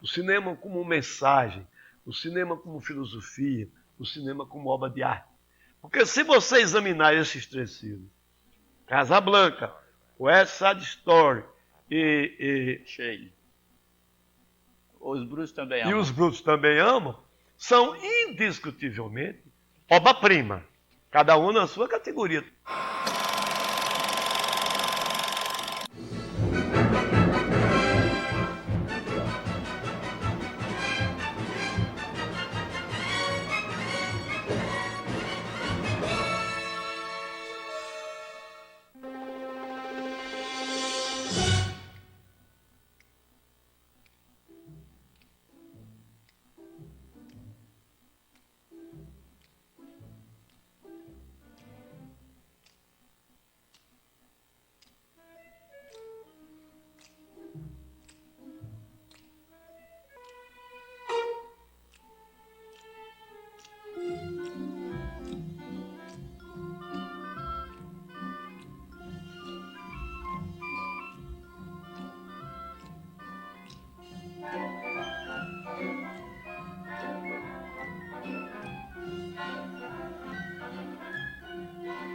o cinema como mensagem, o cinema como filosofia, o cinema como obra de arte. Porque se você examinar esses 3 filmes, Casablanca, West Side Story e Shane. Os Brutos Também e Amam. Os Brutos Também Amam, são indiscutivelmente obra-prima, cada um na sua categoria.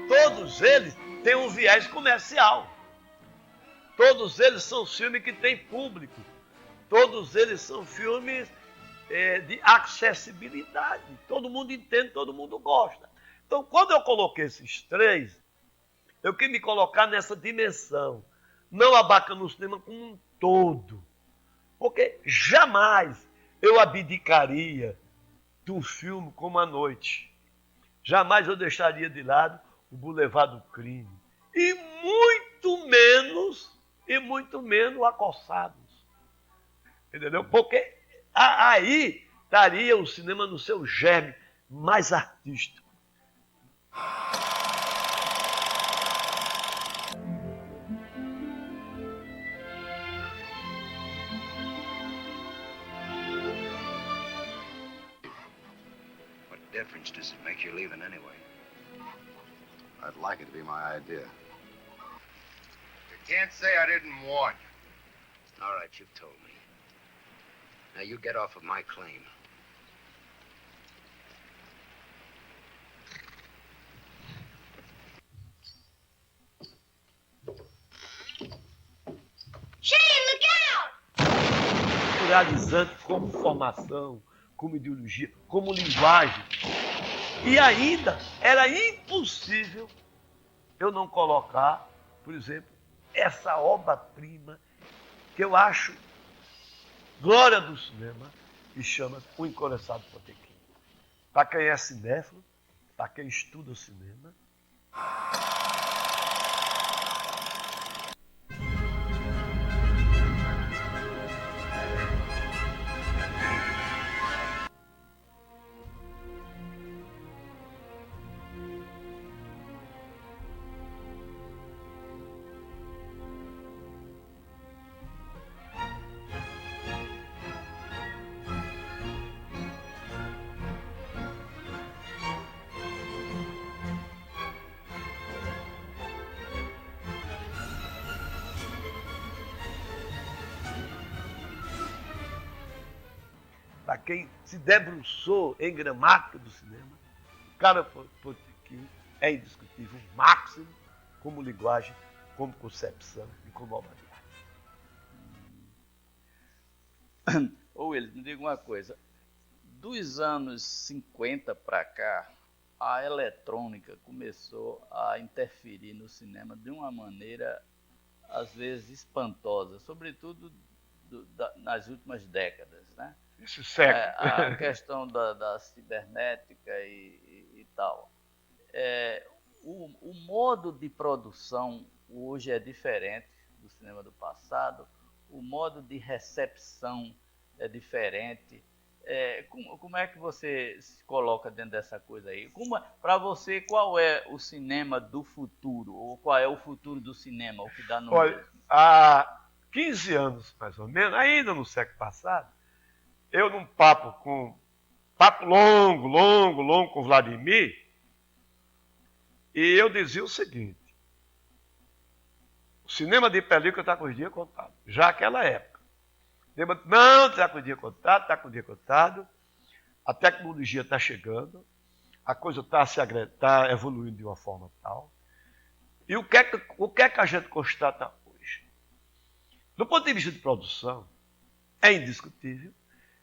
Todos eles têm um viés comercial. Todos eles são filmes que têm público. Todos eles são filmes de acessibilidade. Todo mundo entende, todo mundo gosta. Então, quando eu coloquei esses 3, eu quis me colocar nessa dimensão. Não abarcando o cinema como um todo. Porque jamais eu abdicaria de um filme como A Noite. Jamais eu deixaria de lado o Boulevard do Crime. E muito muito menos acossados. Entendeu? Porque aí estaria o cinema no seu germe mais artístico. What difference does it make you leaving anyway? I'd like it to be my idea. You can't say I didn't warn you. All right, you've told me. Now you get off of my claim. Pluralizante como formação, como ideologia, como linguagem. E ainda era impossível eu não colocar, por exemplo, essa obra-prima que eu acho glória do cinema, que chama O Encoraçado Potemkin. Para quem é cinéfilo, para quem estuda o cinema. Para quem se debruçou em gramática do cinema, o cara Potemkin é indiscutível, o máximo como linguagem, como concepção e como obra de arte. Ô Willis, me diga uma coisa. Dos anos 50 para cá, a eletrônica começou a interferir no cinema de uma maneira, às vezes, espantosa, sobretudo nas últimas décadas, né? Esse século. A questão da cibernética e tal. O modo de produção hoje é diferente do cinema do passado, o modo de recepção é diferente. Como é que você se coloca dentro dessa coisa aí? Para você, qual é o cinema do futuro? Ou qual é o futuro do cinema? O que dá no Olha, há 15 anos, mais ou menos, ainda no século passado, eu num papo longo com Vladimir, e eu dizia o seguinte: o cinema de película está com os dias contados, já naquela época. Não, está com o dia contado, a tecnologia está chegando, a coisa está evoluindo de uma forma tal. E o que é que a gente constata hoje? Do ponto de vista de produção, é indiscutível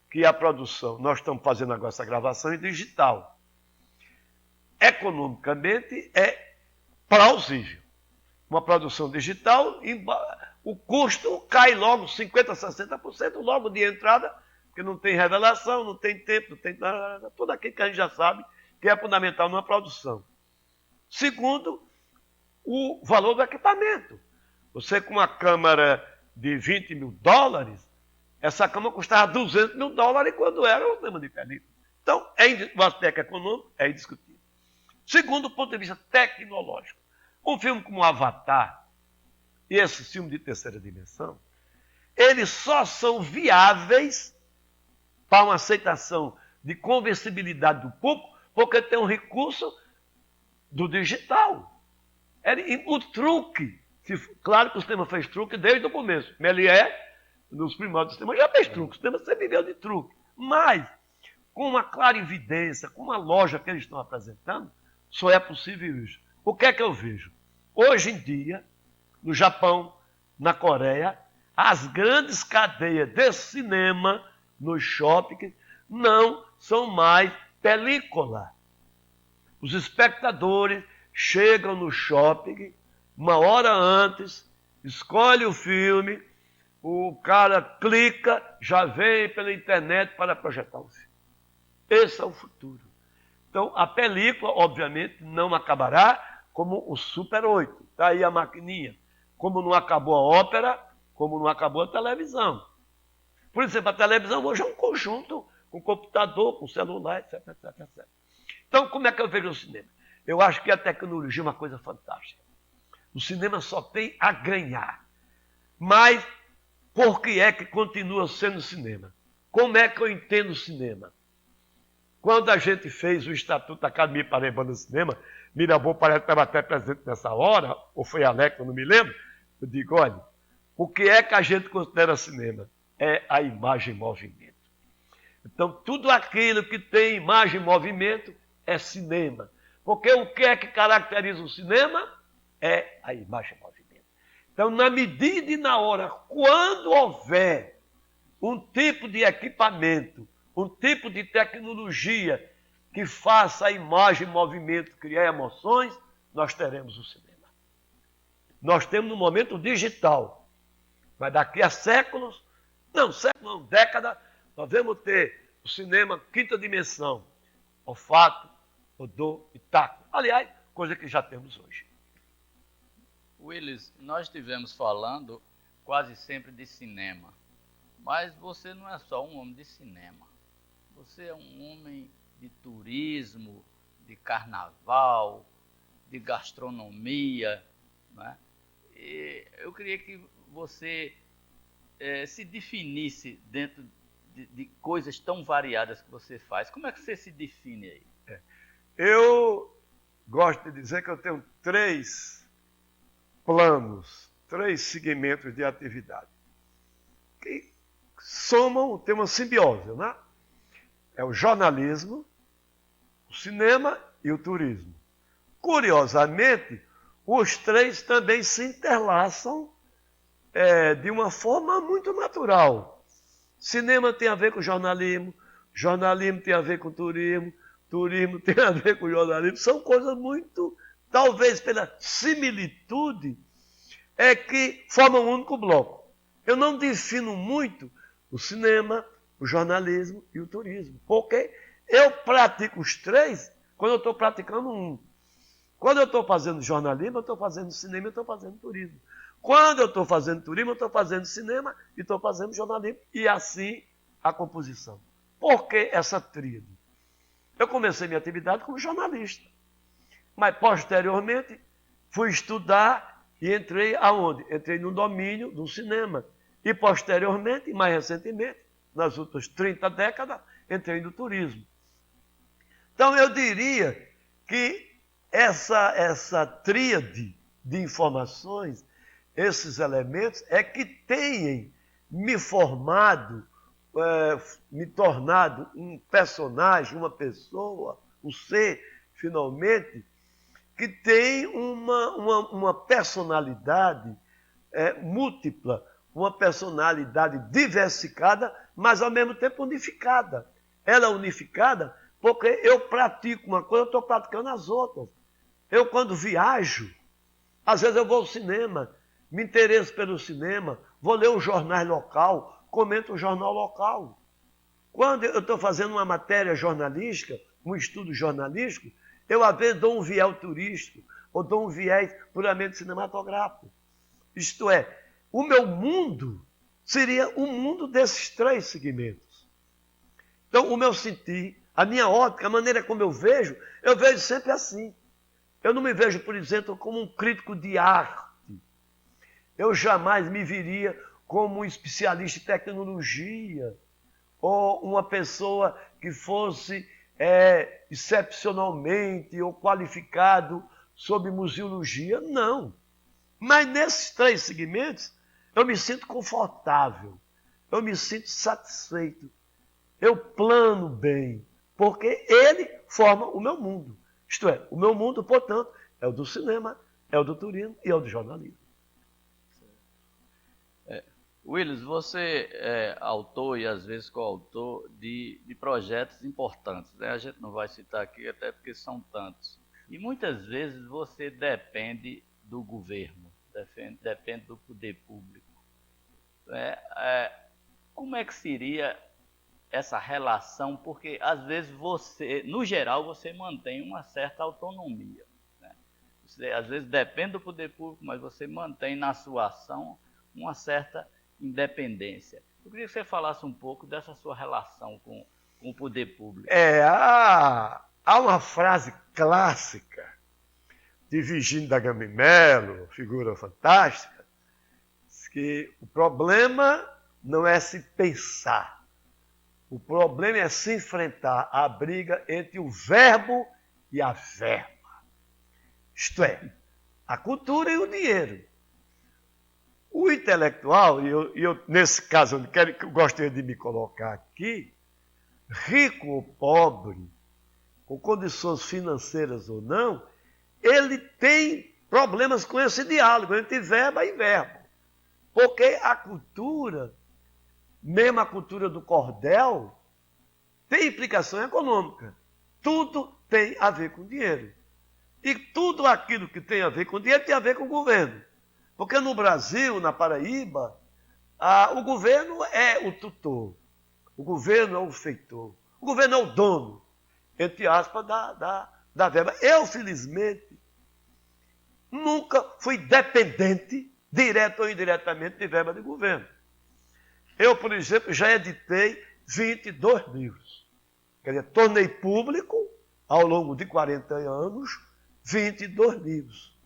que a produção, nós estamos fazendo agora essa gravação em digital. Economicamente é plausível. Uma produção digital, o custo cai logo 50%, 60% logo de entrada, porque não tem revelação, não tem tempo, não tem nada, tudo aquilo que a gente já sabe que é fundamental numa produção. Segundo, o valor do equipamento. Você com uma câmera de $20 mil, essa câmera custava $200 mil quando era o cinema de película. Então, o aspecto econômico é indiscutível. Segundo, do ponto de vista tecnológico, um filme como Avatar e esse filme de terceira dimensão, eles só são viáveis para uma aceitação de convencibilidade do público, porque tem um recurso do digital. O truque, claro que o cinema fez truque desde o começo. Méliès, nos primórdios do cinema, já fez truque. O cinema sempre viveu de truque. Mas, com uma clara evidência, com uma loja que eles estão apresentando, só é possível isso. O que é que eu vejo? Hoje em dia, no Japão, na Coreia, as grandes cadeias de cinema nos shoppings não são mais película. Os espectadores chegam no shopping uma hora antes, escolhe o filme, o cara clica, já vem pela internet para projetar o filme. Esse é o futuro. Então, a película, obviamente, não acabará como o Super 8. Está aí a maquininha. como não acabou a ópera, como não acabou a televisão. Por exemplo, a televisão hoje é um conjunto com computador, com celular, etc, etc, etc. Então, como é que eu vejo o cinema? Eu acho que a tecnologia é uma coisa fantástica. O cinema só tem a ganhar. Mas por que é que continua sendo cinema? Como é que eu entendo o cinema? Quando a gente fez o Estatuto da Academia Paraibana do Cinema, Mirabô parece que estava até presente nessa hora, ou foi Alex, eu não me lembro, eu digo, olha, o que é que a gente considera cinema? É a imagem em movimento. Então, tudo aquilo que tem imagem em movimento é cinema. Porque o que é que caracteriza o cinema? É a imagem em movimento. Então, na medida e na hora, quando houver um tipo de equipamento, um tipo de tecnologia que faça a imagem em movimento criar emoções, nós teremos o cinema. Nós temos no momento digital, mas daqui a séculos, década, nós vamos ter o cinema quinta dimensão, olfato, odor e tato. Aliás, coisa que já temos hoje. Willis, nós estivemos falando quase sempre de cinema, mas você não é só um homem de cinema. Você é um homem de turismo, de carnaval, de gastronomia, né? E eu queria que você se definisse dentro de coisas tão variadas que você faz. Como é que você se define aí? Eu gosto de dizer que eu tenho 3 planos, 3 segmentos de atividade que somam, tem uma simbiose, né? É o jornalismo, o cinema e o turismo. Curiosamente, os 3 também se interlaçam de uma forma muito natural. Cinema tem a ver com jornalismo, jornalismo tem a ver com turismo, turismo tem a ver com jornalismo. São coisas muito, talvez pela similitude, que formam um único bloco. Eu não defino muito o cinema, o jornalismo e o turismo, porque eu pratico os 3 quando eu estou praticando um. Quando eu estou fazendo jornalismo, eu estou fazendo cinema e estou fazendo turismo. Quando eu estou fazendo turismo, eu estou fazendo cinema e estou fazendo jornalismo. E assim a composição. Por que essa tríade? Eu comecei minha atividade como jornalista. Mas, posteriormente, fui estudar e entrei aonde? Entrei no domínio do cinema. E, posteriormente, mais recentemente, nas últimas 30 décadas, entrei no turismo. Então, eu diria que essa tríade de informações, esses elementos, é que têm me formado, me tornado um personagem, uma pessoa, um ser, finalmente, que tem uma personalidade múltipla, uma personalidade diversificada, mas ao mesmo tempo unificada. Ela é unificada porque eu pratico uma coisa, eu estou praticando as outras. Eu, quando viajo, às vezes eu vou ao cinema, me interesso pelo cinema, vou ler os jornais local, comento o jornal local. Quando eu estou fazendo uma matéria jornalística, um estudo jornalístico, eu às vezes dou um viés turístico, ou dou um viés puramente cinematográfico. Isto é, o meu mundo seria o mundo desses 3 segmentos. Então, o meu sentir, a minha ótica, a maneira como eu vejo sempre assim. Eu não me vejo, por exemplo, como um crítico de arte. Eu jamais me viria como um especialista em tecnologia, ou uma pessoa que fosse excepcionalmente ou qualificado sobre museologia. Não. Mas nesses 3 segmentos, eu me sinto confortável, eu me sinto satisfeito, eu plano bem, porque ele forma o meu mundo. Isto é, o meu mundo, portanto, é o do cinema, é o do turismo e é o do jornalismo. Willis, você é autor e às vezes coautor de projetos importantes, né? A gente não vai citar aqui até porque são tantos. E muitas vezes você depende do governo, depende do poder público. Como é que seria essa relação? Porque às vezes você, no geral, você mantém uma certa autonomia, né? Você, às vezes depende do poder público, mas você mantém na sua ação uma certa independência. Eu queria que você falasse um pouco dessa sua relação com o poder público. Há uma frase clássica de Virgínio da Gama e Melo, figura fantástica, que o problema não é se pensar, o problema é se enfrentar à briga entre o verbo e a verba. Isto é, a cultura e o dinheiro. O intelectual, e eu nesse caso eu gostaria de me colocar aqui, rico ou pobre, com condições financeiras ou não, ele tem problemas com esse diálogo entre verba e verbo. Porque a cultura, mesmo a cultura do cordel, tem implicação econômica. Tudo tem a ver com dinheiro. E tudo aquilo que tem a ver com dinheiro tem a ver com o governo. Porque no Brasil, na Paraíba, o governo é o tutor, o governo é o feitor, o governo é o dono, entre aspas, da verba. Eu, felizmente, nunca fui dependente, direto ou indiretamente, de verba de governo. Eu, por exemplo, já editei 22 livros. Quer dizer, tornei público, ao longo de 40 anos, 22 livros.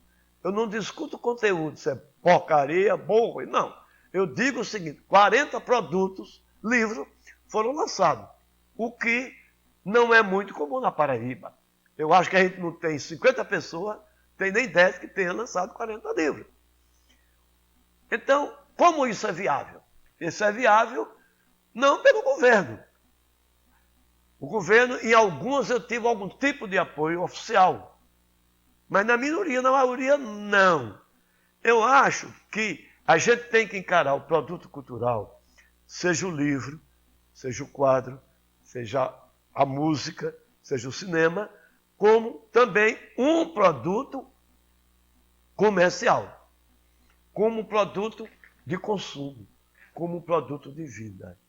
Eu não discuto conteúdo, se é porcaria, burro, não. Eu digo o seguinte, 40 produtos, livros, foram lançados. O que não é muito comum na Paraíba. Eu acho que a gente não tem 50 pessoas, tem nem 10 que tenham lançado 40 livros. Então, como isso é viável? Isso é viável não pelo governo. O governo, em alguns eu tive algum tipo de apoio oficial. Mas na minoria, na maioria, não. Eu acho que a gente tem que encarar o produto cultural, seja o livro, seja o quadro, seja a música, seja o cinema, como também um produto comercial, como um produto de consumo, como um produto de vida.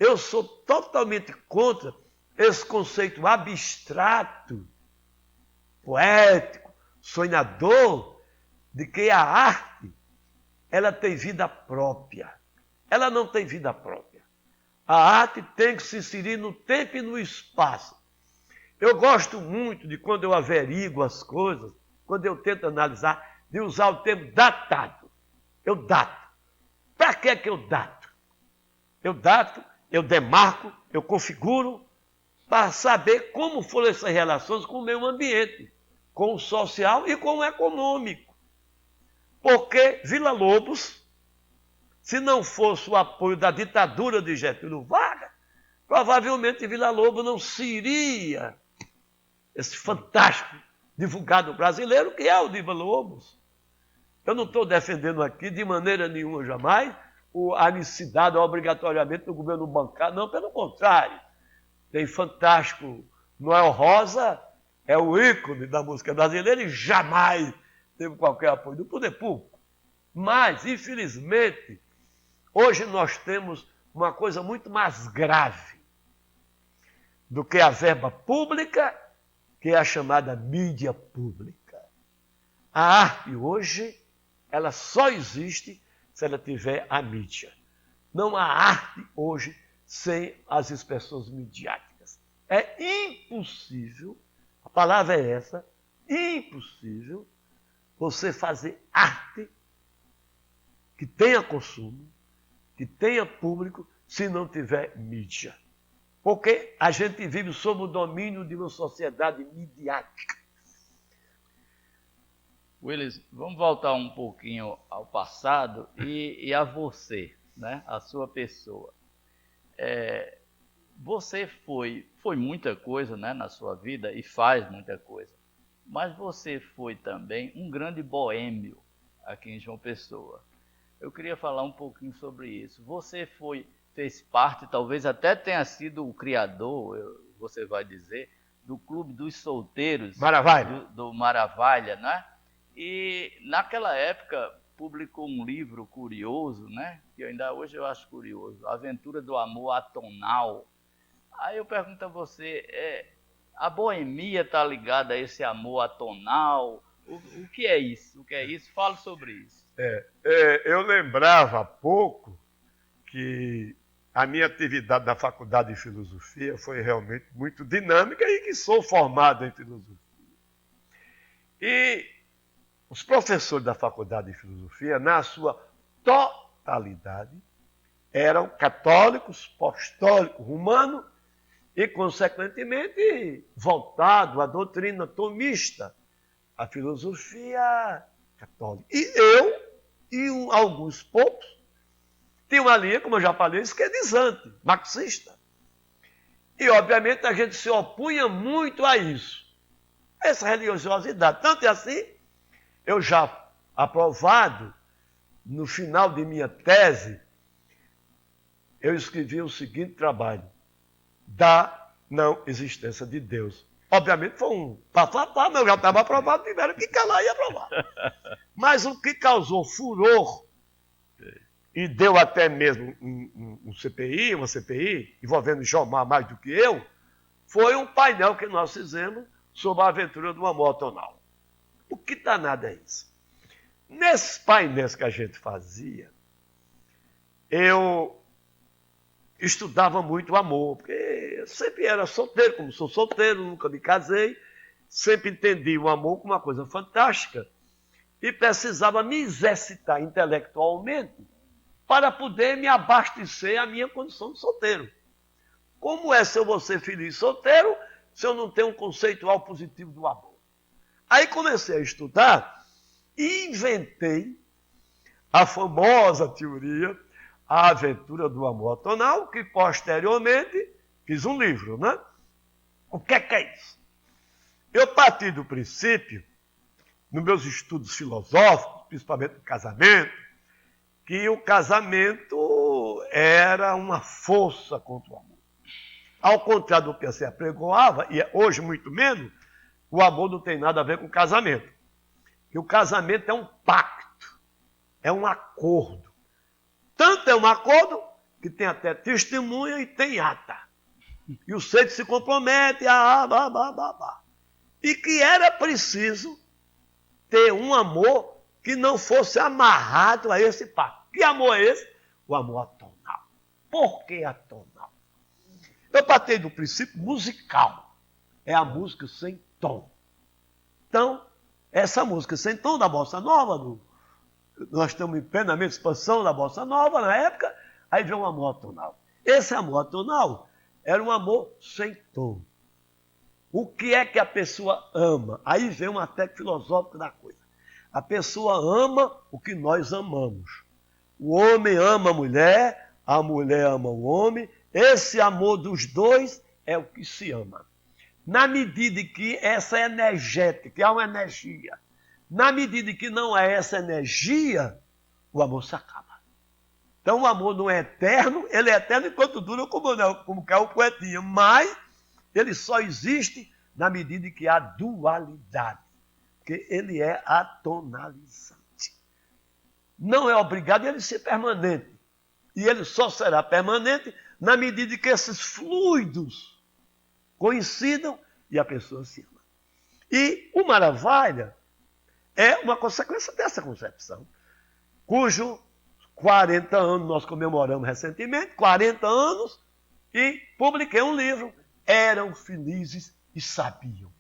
Eu sou totalmente contra esse conceito abstrato, poético, sonhador, de que a arte, ela tem vida própria. Ela não tem vida própria. A arte tem que se inserir no tempo e no espaço. Eu gosto muito de quando eu averigo as coisas, quando eu tento analisar, de usar o termo datado. Eu dato. Para que eu dato? Eu dato, eu demarco, eu configuro, para saber como foram essas relações com o meio ambiente, com o social e com o econômico. Porque Villa-Lobos, se não fosse o apoio da ditadura de Getúlio Vargas, provavelmente Villa-Lobos não seria esse fantástico divulgado brasileiro que é o de Villa-Lobos. Eu não estou defendendo aqui de maneira nenhuma jamais a necessidade obrigatoriamente do governo bancar, não, pelo contrário. Tem fantástico Noel Rosa, é o ícone da música brasileira e jamais teve qualquer apoio do poder público. Mas, infelizmente, hoje nós temos uma coisa muito mais grave do que a verba pública, que é a chamada mídia pública. A arte hoje, ela só existe se ela tiver a mídia. Não há arte hoje sem as expressões midiáticas. É impossível, a palavra é essa, impossível você fazer arte que tenha consumo, que tenha público, se não tiver mídia. Porque a gente vive sob o domínio de uma sociedade midiática. Willis, vamos voltar um pouquinho ao passado e a você, né? A sua pessoa. Você foi muita coisa, né, na sua vida e faz muita coisa, mas você foi também um grande boêmio aqui em João Pessoa. Eu queria falar um pouquinho sobre isso. Você fez parte, talvez até tenha sido o criador, você vai dizer, do Clube dos Solteiros Maravilha. do Maravilha, né? E naquela época publicou um livro curioso, né? Que ainda hoje eu acho curioso, Aventura do Amor Atonal. Aí eu pergunto a você, a boemia está ligada a esse amor atonal? O que é isso? O que é isso? Fale sobre isso. Eu lembrava há pouco que a minha atividade na faculdade de filosofia foi realmente muito dinâmica e que sou formado em filosofia. E os professores da faculdade de filosofia, na sua totalidade, eram católicos, apostólicos, romanos e, consequentemente, voltados à doutrina tomista, à filosofia católica. E eu e alguns poucos tinham uma linha, como eu já falei, esquerdizante, marxista. E, obviamente, a gente se opunha muito a isso, a essa religiosidade. Tanto é assim, eu já aprovado, no final de minha tese, eu escrevi o seguinte trabalho: da não existência de Deus. Obviamente foi um papapá, mas eu já estava aprovado, tiveram que calar e aprovar. Mas o que causou furor, e deu até mesmo uma CPI, envolvendo Jomar mais do que eu, foi um painel que nós fizemos sobre a aventura do amor tonal. O que danado é isso? Nesses painéis que a gente fazia, eu estudava muito o amor, porque eu sempre era solteiro, como sou solteiro, nunca me casei, sempre entendi o amor como uma coisa fantástica e precisava me exercitar intelectualmente para poder me abastecer a minha condição de solteiro. Como é se eu vou ser feliz solteiro se eu não tenho um conceitual positivo do amor? Aí comecei a estudar e inventei a famosa teoria A Aventura do Amor Tonal, que posteriormente fiz um livro, né? O que é isso? Eu parti do princípio, nos meus estudos filosóficos, principalmente no casamento, que o casamento era uma força contra o amor. Ao contrário do que você apregoava, e hoje muito menos, o amor não tem nada a ver com o casamento. Que o casamento é um pacto, é um acordo. Tanto é um acordo que tem até testemunha e tem ata. E o seito se compromete, e que era preciso ter um amor que não fosse amarrado a esse pacto. Que amor é esse? O amor atonal. Por que atonal? Eu parti do princípio musical. É a música sem tom. Então, essa música sem tom da Bossa Nova, nós estamos em plenamente expansão da Bossa Nova na época, aí veio um amor atonal. Esse amor atonal era um amor sem tom. O que é que a pessoa ama? Aí vem um aspecto filosófico da coisa. A pessoa ama o que nós amamos. O homem ama a mulher ama o homem. Esse amor dos dois é o que se ama. Na medida em que essa é energética, que há uma energia, na medida em que não há essa energia, o amor se acaba. Então o amor não é eterno, ele é eterno enquanto dura, como quer o poetinha, mas ele só existe na medida em que há dualidade, porque ele é atonalizante. Não é obrigado ele ser permanente, e ele só será permanente na medida em que esses fluidos coincidam e a pessoa se ama. E o Maravilha é uma consequência dessa concepção, cujo 40 anos nós comemoramos recentemente, 40 anos, e publiquei um livro, Eram Felizes e Sabiam.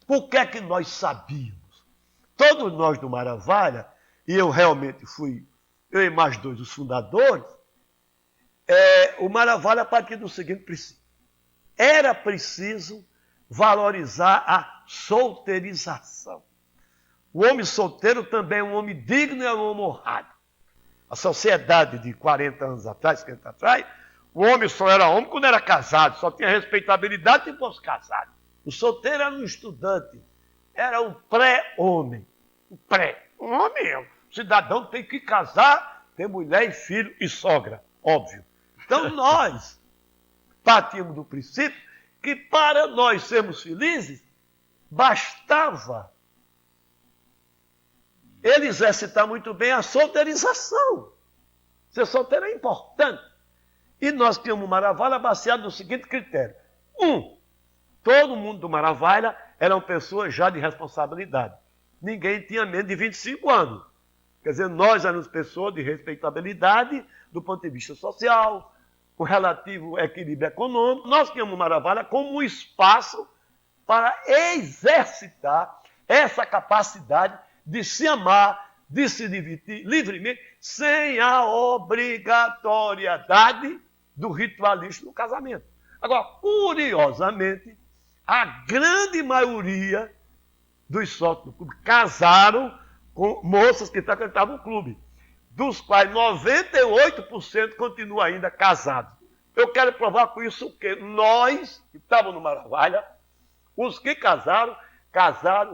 Por que é que nós sabíamos? Todos nós do Maravilha, e eu realmente fui, eu e mais dois, os fundadores, o Maravilha partiu do seguinte princípio: era preciso valorizar a solteirização. O homem solteiro também é um homem digno e é um homem honrado. A sociedade de 40 anos atrás, 50 atrás, o homem só era homem quando era casado, só tinha respeitabilidade se fosse casado. O solteiro era um estudante, era um pré-homem. Um homem, o cidadão tem que casar, ter mulher e filho e sogra, óbvio. Então nós partimos do princípio que para nós sermos felizes, bastava ele exercitar muito bem a solteirização. Ser solteiro é importante. E nós tínhamos Maravilha baseado no seguinte critério. Todo mundo do Maravilha eram pessoas já de responsabilidade. Ninguém tinha menos de 25 anos. Quer dizer, nós éramos pessoas de respeitabilidade do ponto de vista social, com relativo equilíbrio econômico. Nós tínhamos Maravalha como um espaço para exercitar essa capacidade de se amar, de se divertir livremente, sem a obrigatoriedade do ritualismo no casamento. Agora, curiosamente, a grande maioria dos sócios do clube casaram com moças que frequentavam o clube, dos quais 98% continuam ainda casados. Eu quero provar com isso que nós, que estávamos no Maravalha, os que casaram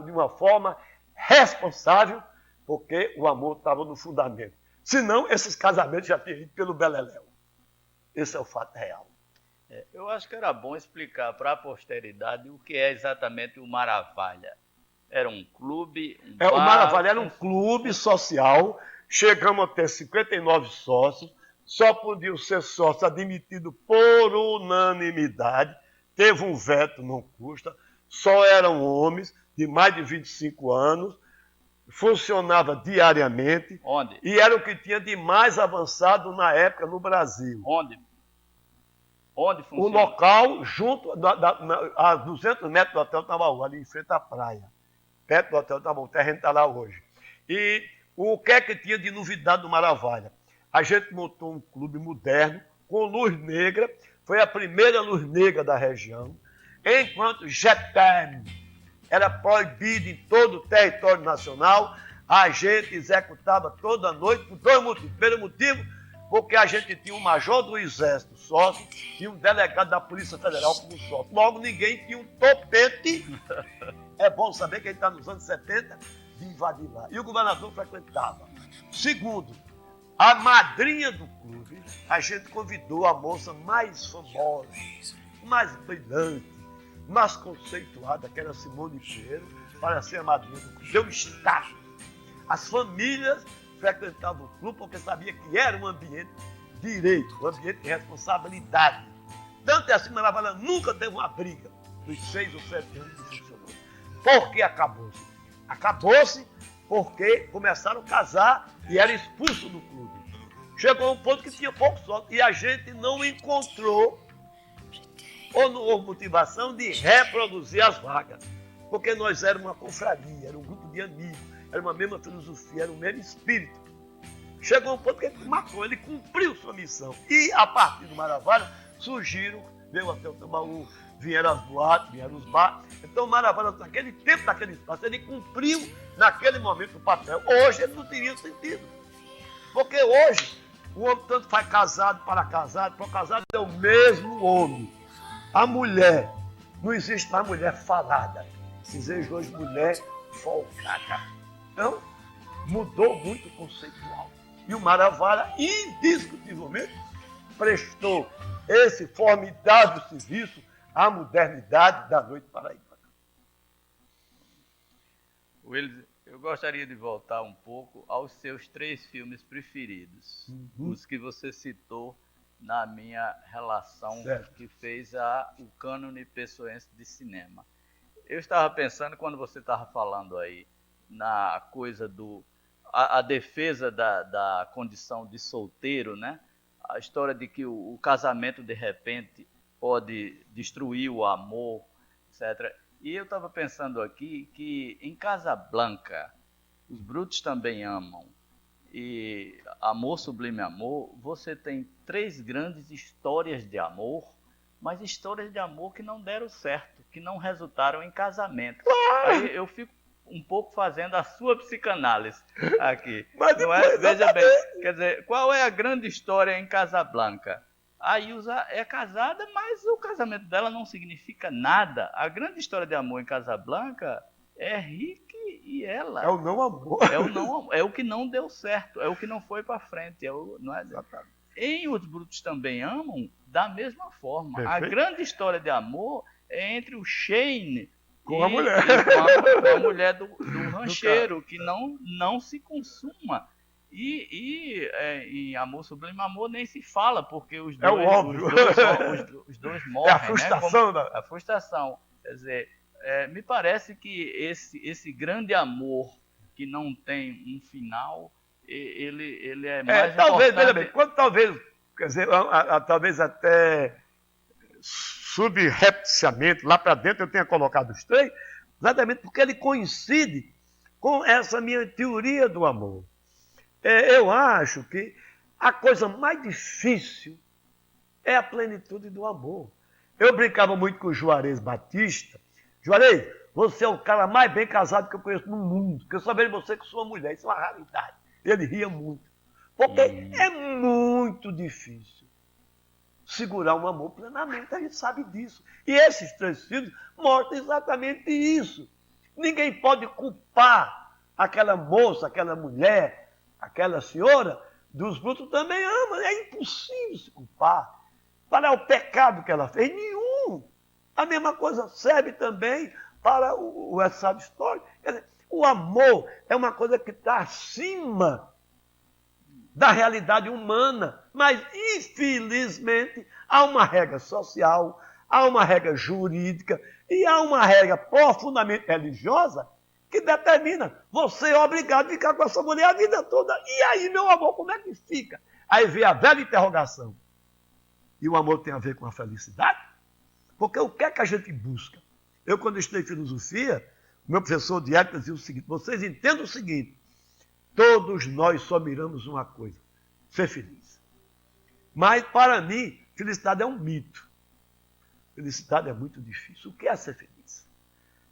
de uma forma responsável, porque o amor estava no fundamento. Senão, esses casamentos já teriam ido pelo beleléu. Esse é o fato real. Eu acho que era bom explicar para a posteridade o que é exatamente o Maravalha. Era um clube, um bar... O Maravalha era um clube social, chegamos a ter 59 sócios, só podiam ser sócios admitidos por unanimidade, teve um veto, não custa, só eram homens de mais de 25 anos, funcionava diariamente. Onde? E era o que tinha de mais avançado na época no Brasil. Onde funciona? O local, junto a 200 metros do Hotel Tambaú, ali em frente à praia. Perto do Hotel Tambaú, o terreno está lá hoje. E o que é que tinha de novidade no Maravalha? A gente montou um clube moderno, com luz negra, foi a primeira luz negra da região, enquanto Jetem era proibido em todo o território nacional, a gente executava toda noite por dois motivos. Primeiro motivo, porque a gente tinha um major do Exército sócio e um delegado da Polícia Federal como sócio. Logo, ninguém tinha um topete. É bom saber que a gente está nos anos 70 de invadir lá. E o governador frequentava. Segundo, a madrinha do clube, a gente convidou a moça mais famosa, mais brilhante, mais conceituada, que era Simone Pinheiro, para ser a madrinha do clube. Deu status. As famílias frequentavam o clube porque sabia que era um ambiente de direito, um ambiente de responsabilidade. Tanto é assim, Maravalha nunca teve uma briga dos 6 ou 7 anos que funcionou. Por que acabou-se? Acabou-se porque começaram a casar e era expulso do clube. Chegou a um ponto que tinha pouco sócio e a gente não encontrou ou não houve motivação de reproduzir as vagas. Porque nós éramos uma confraria, era um grupo de amigos, era uma mesma filosofia, era o mesmo espírito. Chegou um ponto que ele matou, ele cumpriu sua missão. E a partir do Maravalha surgiram, veio até o Tambaú, vieram as boates, vieram os bares. Então o Maravalha, naquele tempo, naquele espaço, ele cumpriu naquele momento o papel. Hoje ele não teria sentido. Porque hoje o homem tanto faz casado para casado é o mesmo homem. A mulher, não existe mais mulher falada. Existe hoje mulher folgada. Então, mudou muito o conceitual. E o Maravalha, indiscutivelmente, prestou esse formidável serviço à modernidade da noite paraibana. Willis, eu gostaria de voltar um pouco aos seus 3 filmes preferidos. Os que você citou na minha relação que fez o cânone pessoense de cinema. Eu estava pensando, quando você estava falando aí, na coisa a defesa da condição de solteiro, né? A história de que o casamento, de repente, pode destruir o amor, etc. E eu estava pensando aqui que em Casablanca, Os Brutos Também Amam e Amor Sublime Amor, você tem 3 grandes histórias de amor, mas histórias de amor que não deram certo, que não resultaram em casamento. Aí eu fico um pouco fazendo a sua psicanálise aqui. Mas não é? Veja bem, quer dizer, qual é a grande história em Casablanca? A Ilza é casada, mas o casamento dela não significa nada. A grande história de amor em Casablanca é Rick e ela. É o não amor. É o que não deu certo, é o que não foi para frente. Não é? Em Os Brutos Também Amam, da mesma forma. Perfeito. A grande história de amor é entre o Shane com a mulher. Com a mulher do rancheiro, que não se consuma. E em Amor Sublime Amor nem se fala, porque os dois, é o óbvio. Os dois morrem. É a frustração. Né? A frustração. Quer dizer, me parece que esse grande amor que não tem um final, ele é mais talvez, veja bem, importante. quando talvez, quer dizer, talvez até subrepticiamente, lá para dentro eu tenha colocado os três, exatamente porque ele coincide com essa minha teoria do amor. Eu acho que a coisa mais difícil é a plenitude do amor. Eu brincava muito com o Juarez Batista. Juarez, você é o cara mais bem casado que eu conheço no mundo, porque eu só vejo você com sua mulher, isso é uma raridade. Ele ria muito. Porque é muito difícil segurar um amor plenamente, a gente sabe disso. E esses três filhos mostram exatamente isso. Ninguém pode culpar aquela moça, aquela mulher, aquela senhora, dos brutos também ama. É impossível se culpar. Para o pecado que ela fez, nenhum. A mesma coisa serve também para o West Side Story. Quer dizer, o amor é uma coisa que está acima da realidade humana. Mas, infelizmente, há uma regra social, há uma regra jurídica e há uma regra profundamente religiosa que determina você é obrigado a ficar com essa mulher a vida toda. E aí, meu amor, como é que fica? Aí vem a velha interrogação. E o amor tem a ver com a felicidade? Porque o que é que a gente busca? Eu, quando estudei filosofia, o meu professor de ética dizia o seguinte: vocês entendam o seguinte, todos nós só miramos uma coisa, ser feliz. Mas, para mim, felicidade é um mito. Felicidade é muito difícil. O que é ser feliz?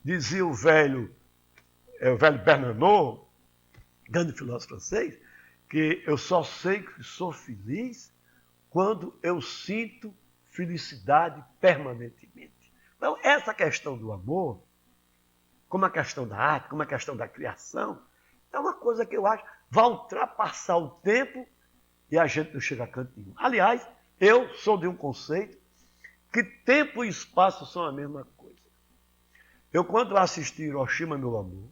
Dizia o velho Bernanos, grande filósofo francês, que eu só sei que sou feliz quando eu sinto felicidade permanentemente. Então, essa questão do amor, como a questão da arte, como a questão da criação, é uma coisa que eu acho vai ultrapassar o tempo e a gente não chega a canto nenhum. Aliás, eu sou de um conceito que tempo e espaço são a mesma coisa. Eu, quando assisti Hiroshima, meu amor,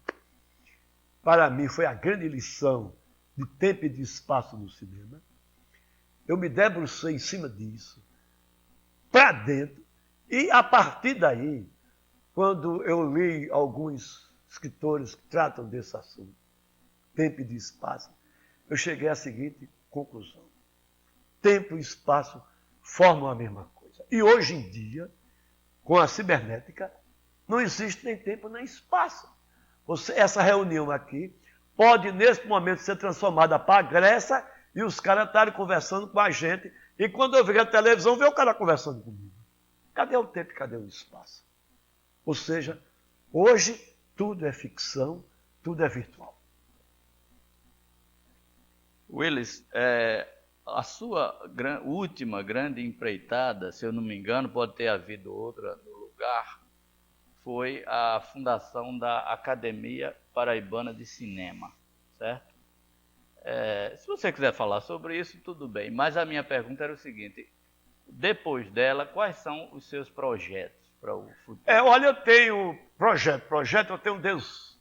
para mim foi a grande lição de tempo e de espaço no cinema. Eu me debrucei em cima disso, para dentro, e a partir daí, quando eu li alguns escritores que tratam desse assunto, tempo e de espaço, eu cheguei à seguinte conclusão: tempo e espaço formam a mesma coisa. E hoje em dia, com a cibernética, não existe nem tempo nem espaço. Essa reunião aqui pode, nesse momento, ser transformada para a Grécia e os caras estarem conversando com a gente. E quando eu vejo a televisão, ver o cara conversando comigo. Cadê o tempo e cadê o espaço? Ou seja, hoje tudo é ficção, tudo é virtual. Willis, a sua última grande empreitada, se eu não me engano, pode ter havido outra no lugar, foi a fundação da Academia Paraibana de Cinema, certo? Se você quiser falar sobre isso, tudo bem. Mas a minha pergunta era o seguinte: depois dela, quais são os seus projetos para o futuro? Olha, eu tenho projeto, eu tenho Deus.